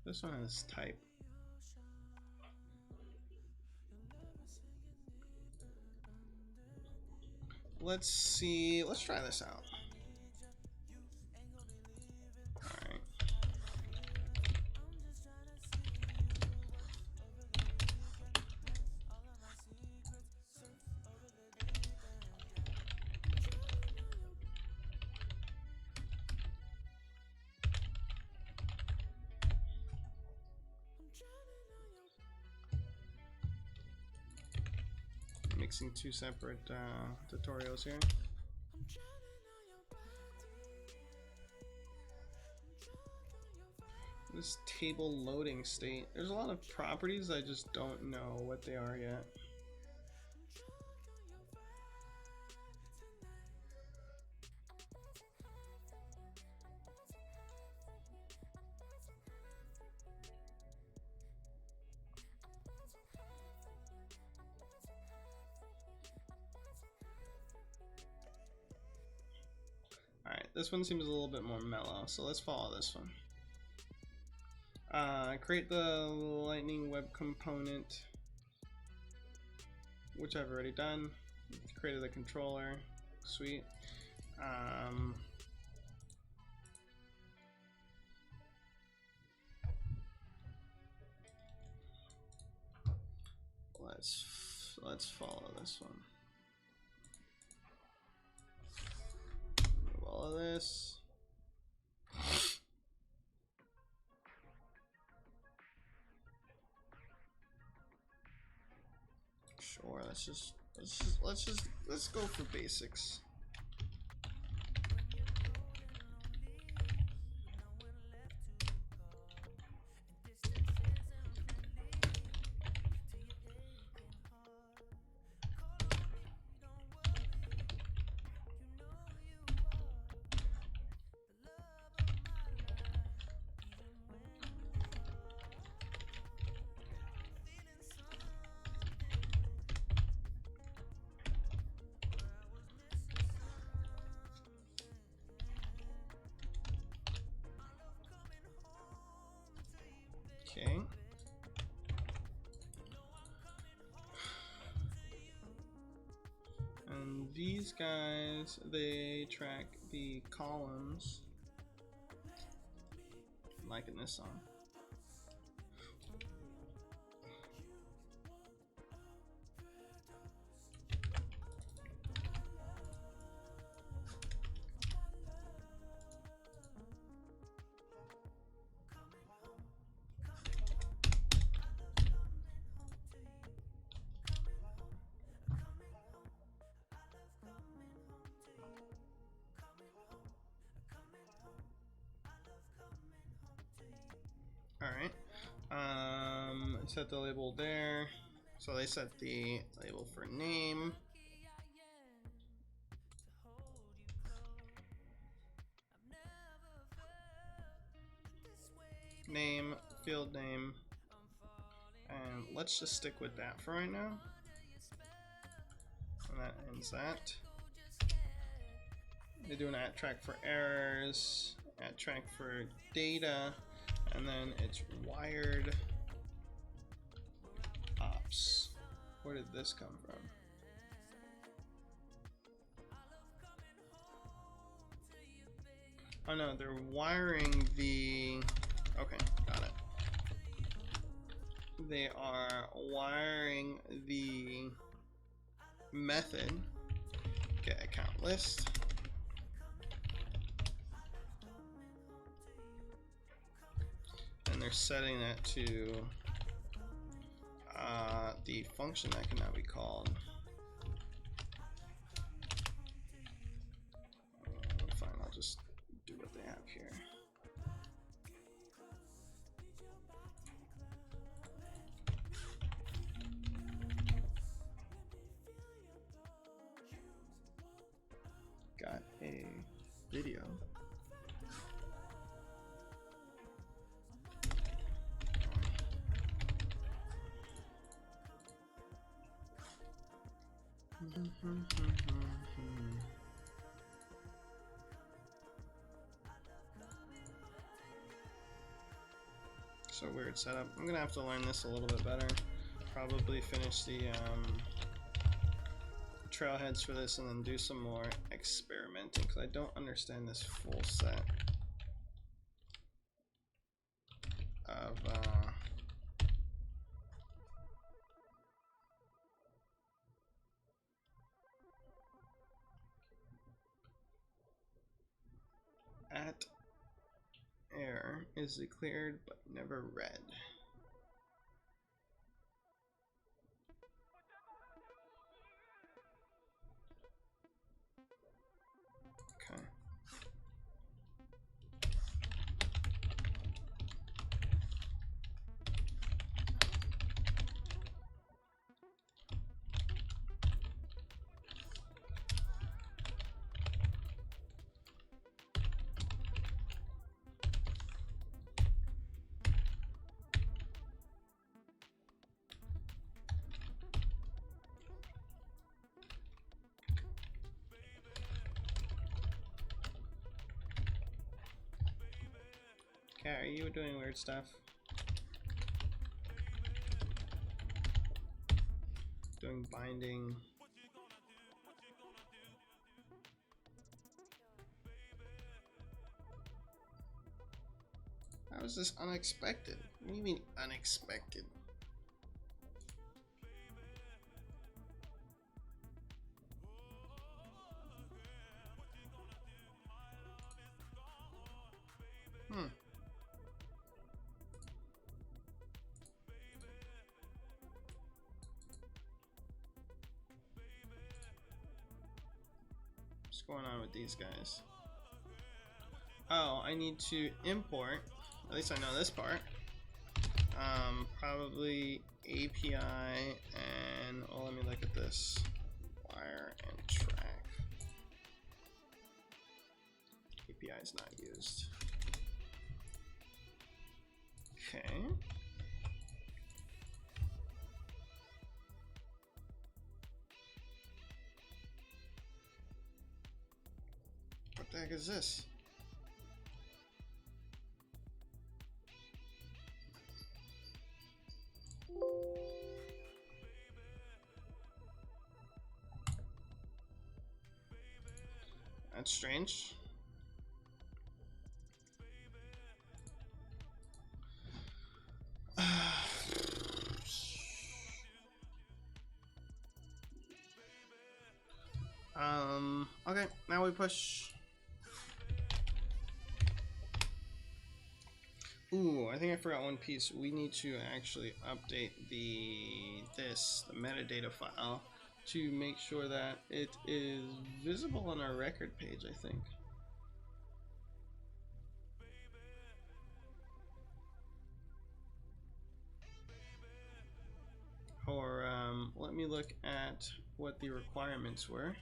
This one has type. Let's see. Let's try this out. Alright. Mixing two separate tutorials here. This table loading state. There's a lot of properties I just don't know what they are yet. Alright, this one seems a little bit more mellow, so let's follow this one. Create the lightning web component, which I've already done. Created the controller, sweet. Let's follow this one. Move all of this. Sure, let's go for basics. Okay. And these guys, they track the columns. I'm liking this song. Alright. Set the label there. So they set the label for name. Name, field name. And let's just stick with that for right now. And that ends that. They do an at track for errors, at track for data, and then it's wired ops. Where did this come from? Oh no, they're wiring the... Okay, got it. They are wiring the method get account list. And they're setting that to the function that can now be called. Fine, I'll just do what they have here. Got a video. So weird setup. I'm gonna have to learn this a little bit better. Probably finish the trailheads for this and then do some more experimenting because I don't understand this full set of at error is declared but never read. Okay. Okay, are you doing weird stuff? Doing binding. How is this unexpected? What do you mean unexpected? What's going on with these guys? Oh, I need to import, at least I know this part, probably API and, oh, let me look at this, wire and track. API is not used. Okay. What the heck is this? That's strange. Okay, now we push. Ooh, I think I forgot one piece. We need to actually update the metadata file to make sure that it is visible on our record page, I think. Or let me look at what the requirements were.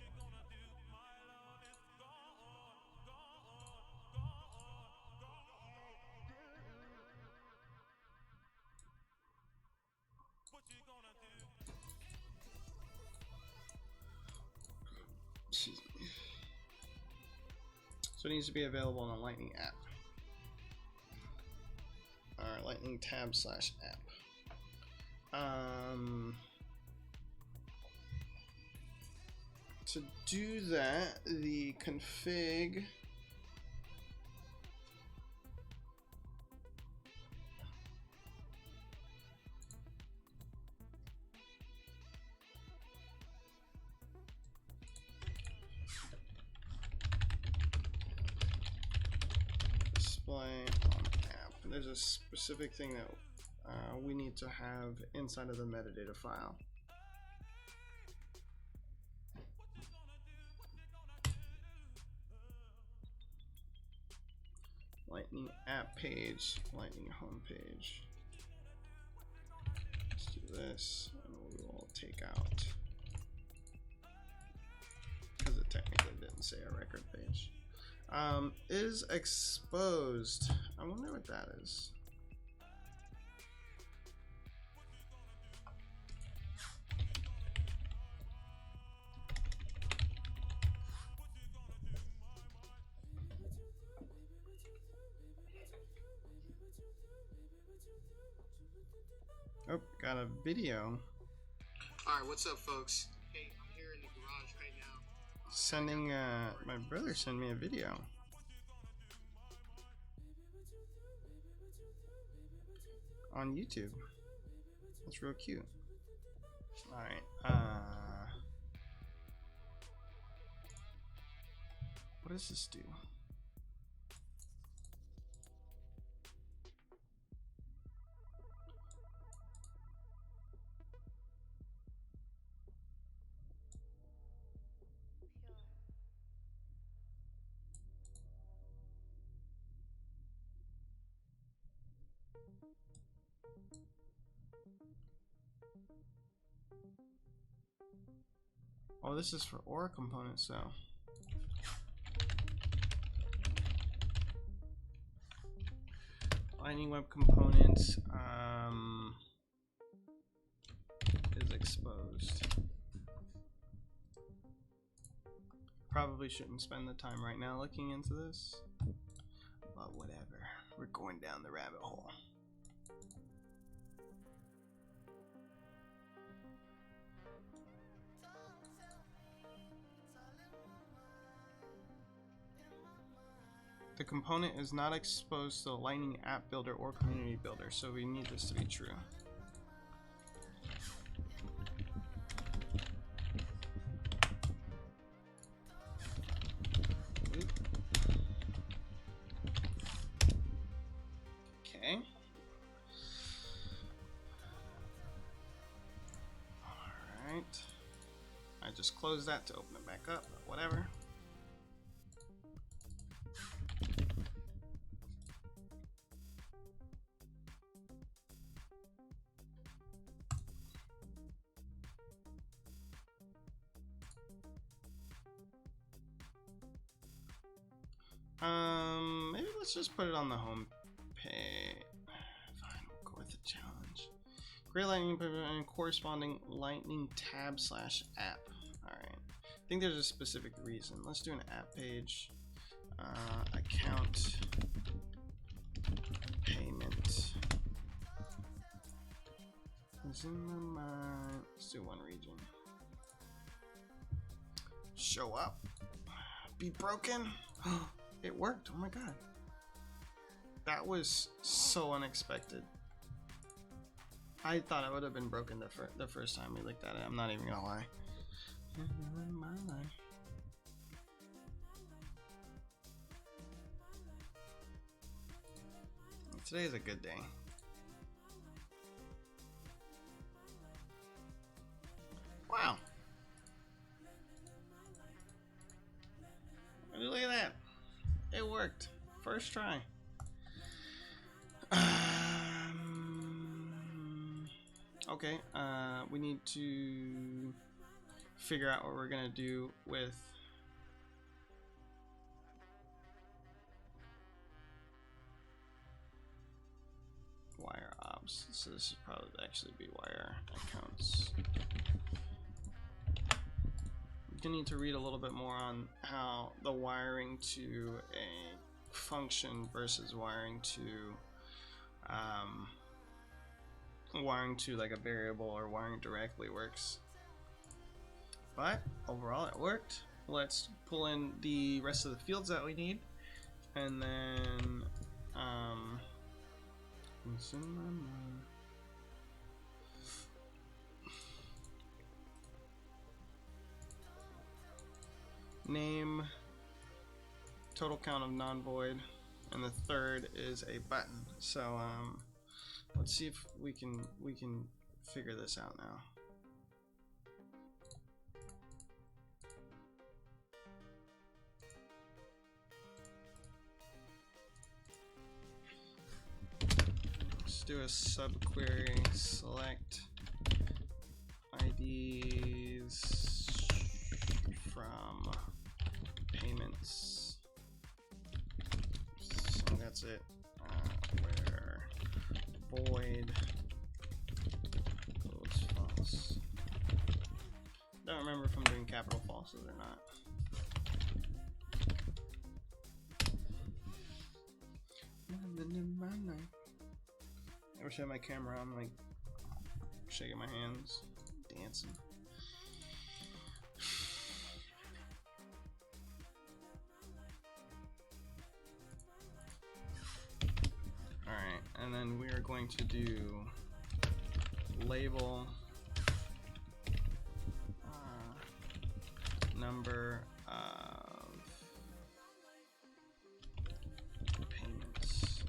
So it needs to be available on the Lightning app. Or Lightning tab/app. To do that, the config display on app. There's a specific thing that we need to have inside of the metadata file. Lightning app page, Lightning home page. Let's do this, and we will take out, because it technically didn't say a record page. Is exposed. I wonder what that is. Oh, got a video. Alright, what's up, folks? Hey, I'm here in the garage right now. Sending, my brother sent me a video. On YouTube. That's real cute. Alright, what does this do? Oh, this is for Aura components, so. Lightning Web Components is exposed. Probably shouldn't spend the time right now looking into this, but whatever. We're going down the rabbit hole. The component is not exposed to the Lightning App Builder or Community Builder, so we need this to be true. Okay. Alright. I just closed that to open it back up, but whatever. Maybe let's just put it on the home page. Fine, we'll go with the challenge. Create Lightning and corresponding Lightning tab/app. Alright. I think there's a specific reason. Let's do an app page. Account payment. Is in my mind. Let's do one region. Show up. be broken? It worked. Oh my god. That was so unexpected. I thought it would have been broken the first time we looked at it. I'm not even gonna lie. Today is a good day. Wow. Look at that. It worked. First try. Okay, we need to figure out what we're gonna do with wire ops. So this should probably actually be wire accounts. I'm gonna need to read a little bit more on how the wiring to a function versus wiring to like a variable or wiring directly works. But overall it worked. Let's pull in the rest of the fields that we need, and then name, total count of non-void, and the third is a button. So let's see if we can figure this out now. Let's do a subquery select IDs from payments. So that's it. Where void equals false. Don't remember if I'm doing capital falses or not. I wish I had my camera on, like shaking my hands, dancing. Alright, and then we are going to do label number of payments.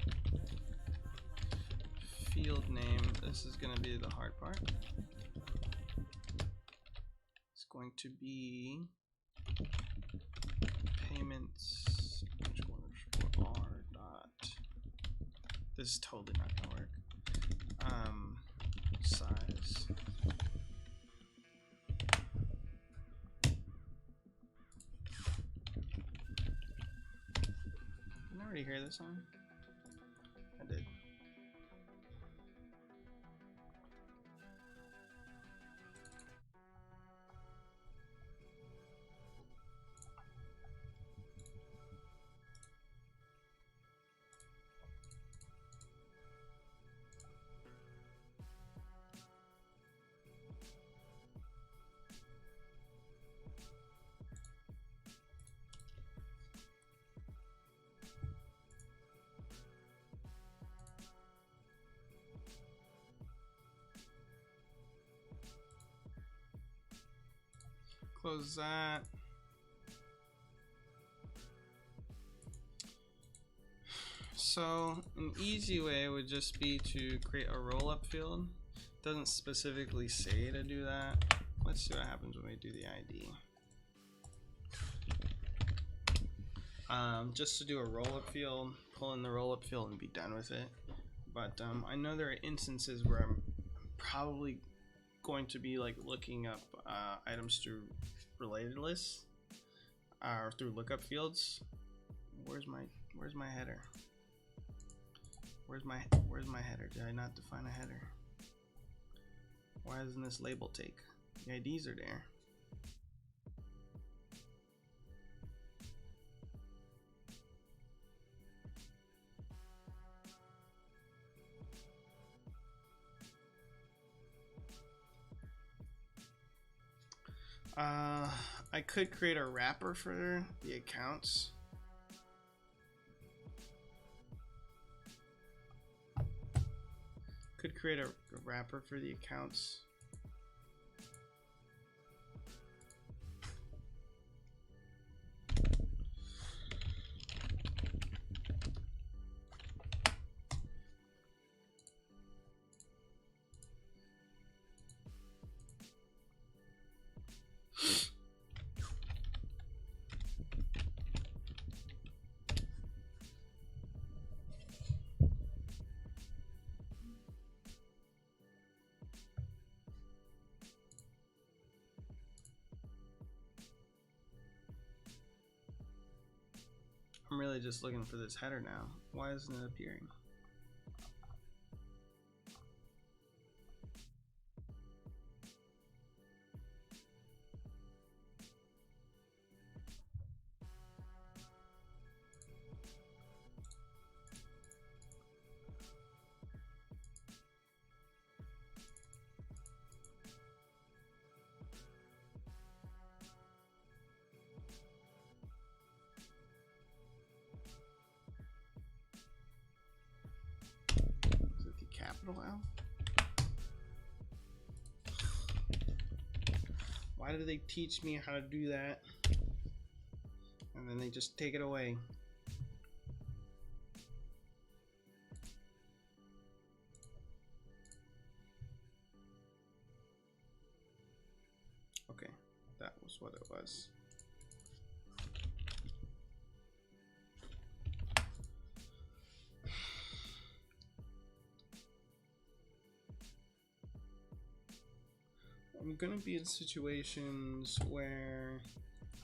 Field name, this is going to be the hard part. It's going to be payments r dot. This is totally not going to work. Size. Did I already hear this song? I did. Close that. So an easy way would just be to create a roll-up field. Doesn't specifically say to do that. Let's see what happens when we do the ID. Just to do a roll-up field, pull in the roll-up field and be done with it. But I know there are instances where I'm probably going to be like looking up items through related lists or through lookup fields. Where's my header? Where's my header? Did I not define a header? Why doesn't this label take? The IDs are there. I could create a wrapper for the accounts. Could create a wrapper for the accounts. I'm really just looking for this header now. Why isn't it appearing? Capital L? Why do they teach me how to do that and then they just take it away? Okay, that was what it was. I'm gonna be in situations where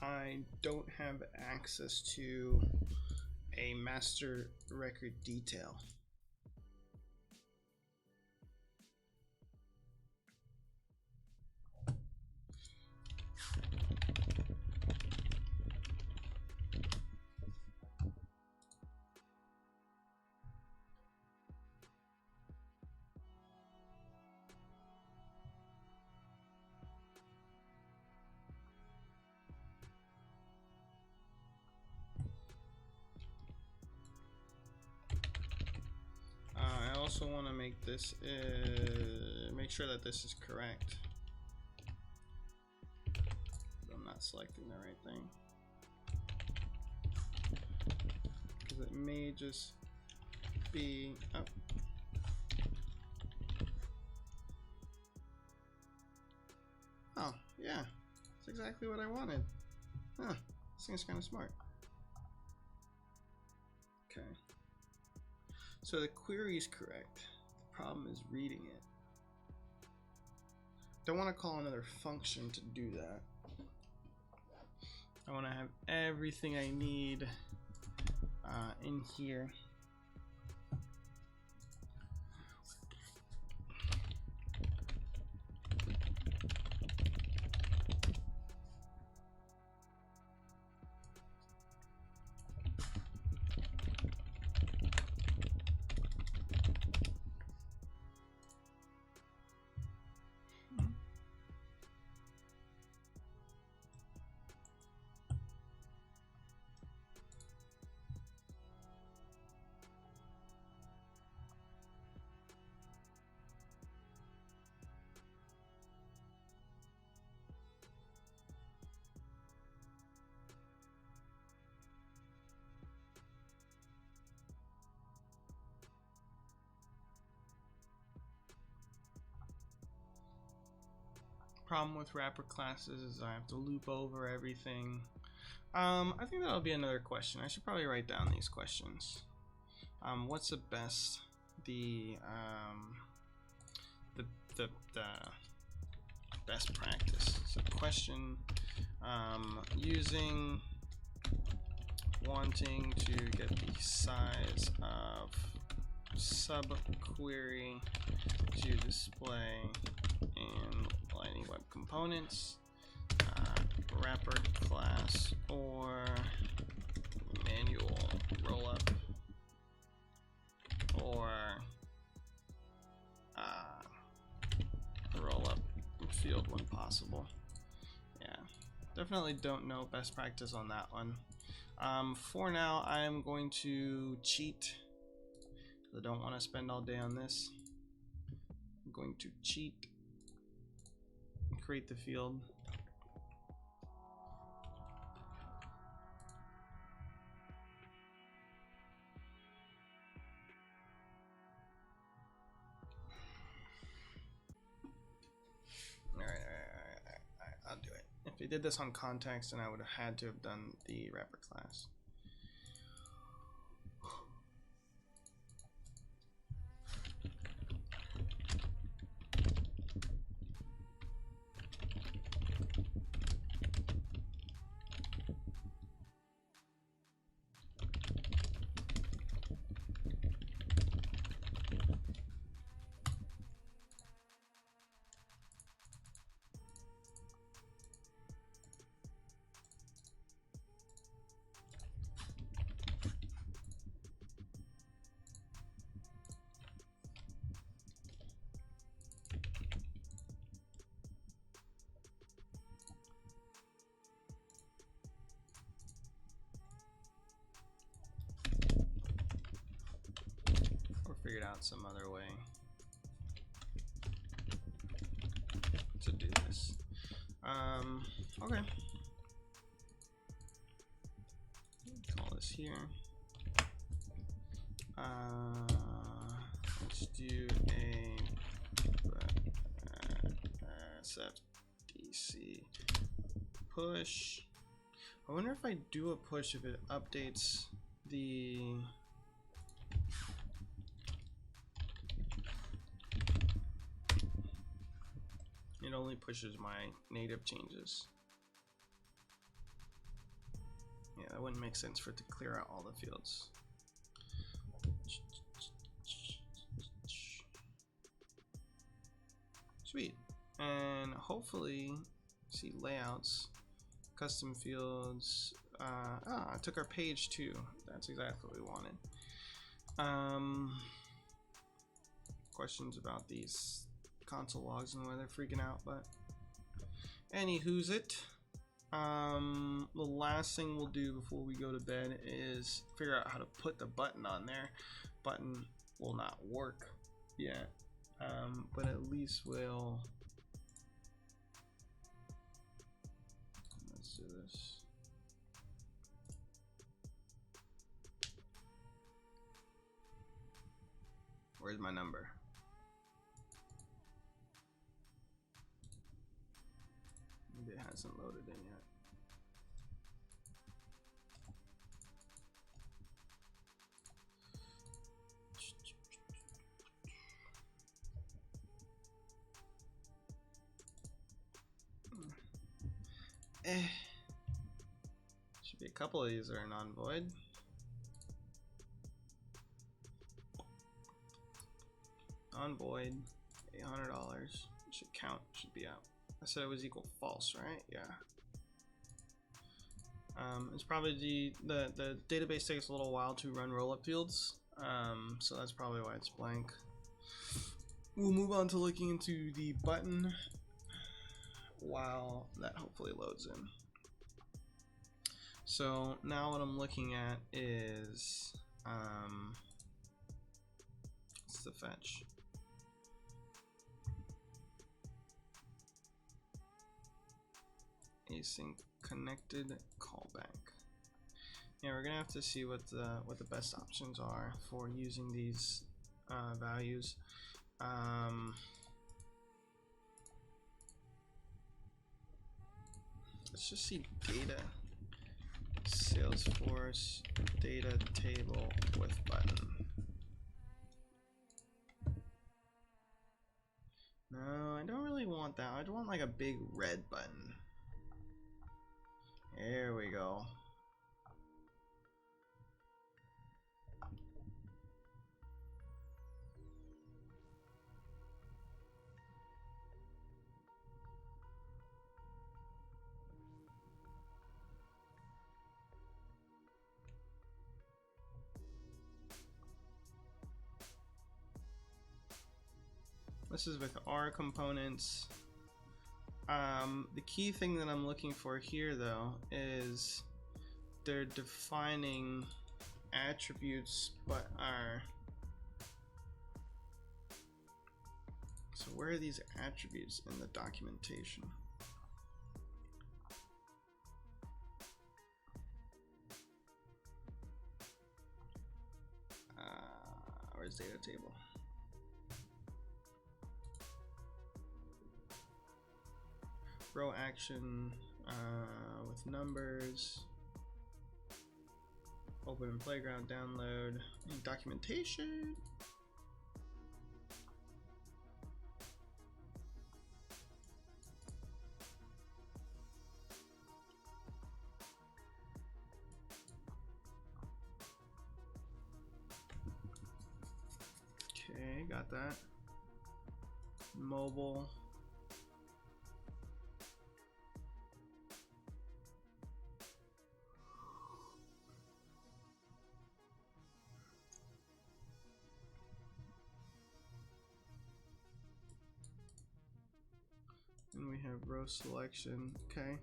I don't have access to a master record detail. I also want to make this make sure that this is correct. I'm not selecting the right thing because it may just be up. Oh yeah, that's exactly what I wanted. Huh, this thing's kind of smart. Okay. So the query is correct. The problem is reading it. Don't want to call another function to do that. I want to have everything I need in here. Problem with wrapper classes is I have to loop over everything. I think that'll be another question. I should probably write down these questions. What's the best the best practice? So question using wanting to get the size of subquery to display in Lightning Web Components, wrapper class, or manual rollup, or rollup field when possible. Yeah, Definitely don't know best practice on that one. For now, I am going to cheat. I don't want to spend all day on this. I'm going to cheat and create the field. Alright, I'll do it. If we did this on context, then I would have had to have done the wrapper class. Figured out some other way to do this. Okay. Call this here. Let's do a SFDC push. I wonder if I do a push if it updates the it only pushes my native changes. Yeah, that wouldn't make sense for it to clear out all the fields. Sweet. And hopefully, see layouts, custom fields. I took our page too. That's exactly what we wanted. Questions about these console logs and why they're freaking out, but anywho's it. The last thing we'll do before we go to bed is figure out how to put the button on there. Button will not work yet, but at least we'll. Let's do this. Where's my number? Maybe it hasn't loaded in yet. Should be a couple of these that are non-void. Non-void, $800. Should count, should be out. I said it was equal false, right? Yeah. It's probably the database takes a little while to run rollup fields, so that's probably why it's blank. We'll move on to looking into the button while that hopefully loads in. So now what I'm looking at is what's the fetch? Async connected callback. Yeah, we're gonna have to see what the best options are for using these values. Let's just see data. Salesforce data table with button. No, I don't really want that. I want like a big red button. There we go. This is with our components. The key thing that I'm looking for here though is they're defining attributes but are, so where are these attributes in the documentation? Where's data table? Row action with numbers. Open in playground, download, documentation. Okay, got that. Mobile. And we have row selection, okay.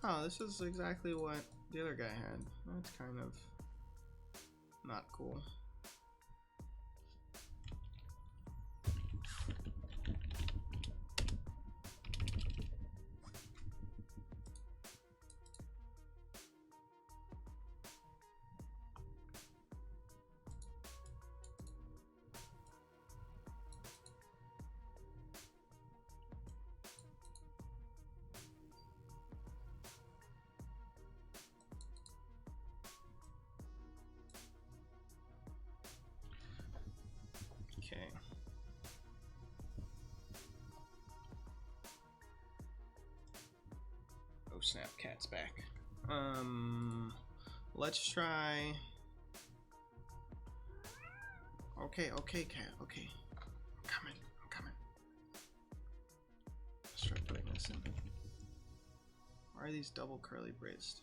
Oh, this is exactly what the other guy had. That's kind of not cool. Okay. Oh snap, cat's back. Let's try. Okay, cat, okay. I'm coming. Let's try putting this in. Why are these double curly braced?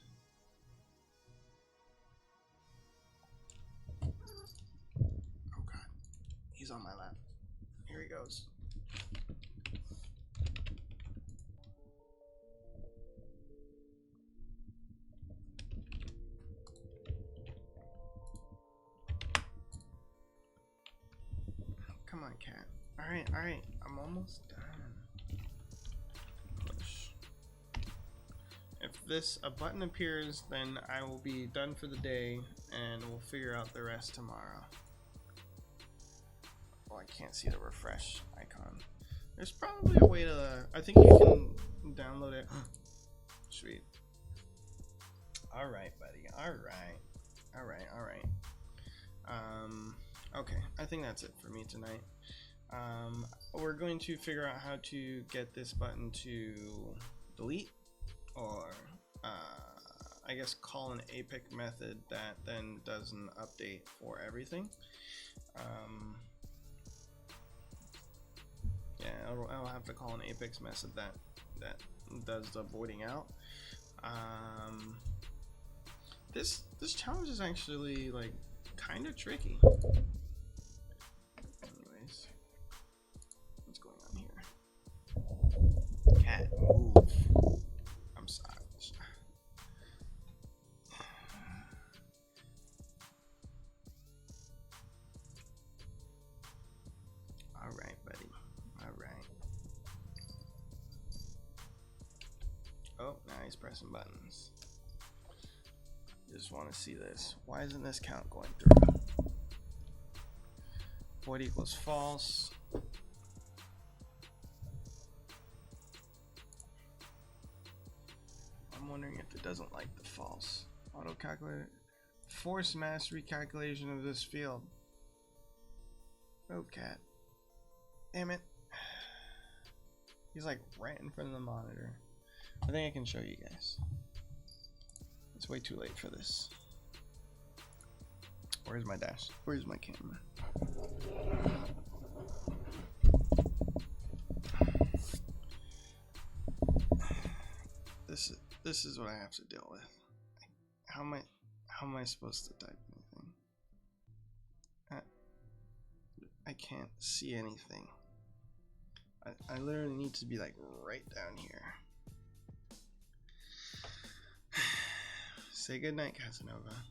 Oh god. He's on my lap. Here he goes. Come on, cat. Alright. I'm almost done. Push. If a button appears, then I will be done for the day and we'll figure out the rest tomorrow. Oh, I can't see the refresh icon. There's probably a way to, I think you can download it. Sweet. Alright, buddy. Alright. Okay, I think that's it for me tonight. We're going to figure out how to get this button to delete, or I guess call an APIC method that then does an update for everything. Yeah, I'll have to call an APIC method that does the voiding out. This challenge is actually like kind of tricky. Anyways, what's going on here? Cat, move. I'm sorry. Alright, buddy. Alright. Oh, now he's pressing buttons. Just want to see this. Why isn't this count going through? Void equals false. I'm wondering if it doesn't like the false. Auto calculator. Force mass recalculation of this field. Oh, cat. Damn it. He's like right in front of the monitor. I think I can show you guys. It's way too late for this. Where's my dash? Where's my camera? This is This is what I have to deal with. How am I supposed to type anything? I can't see anything. I literally need to be like right down here. Say goodnight, Casanova.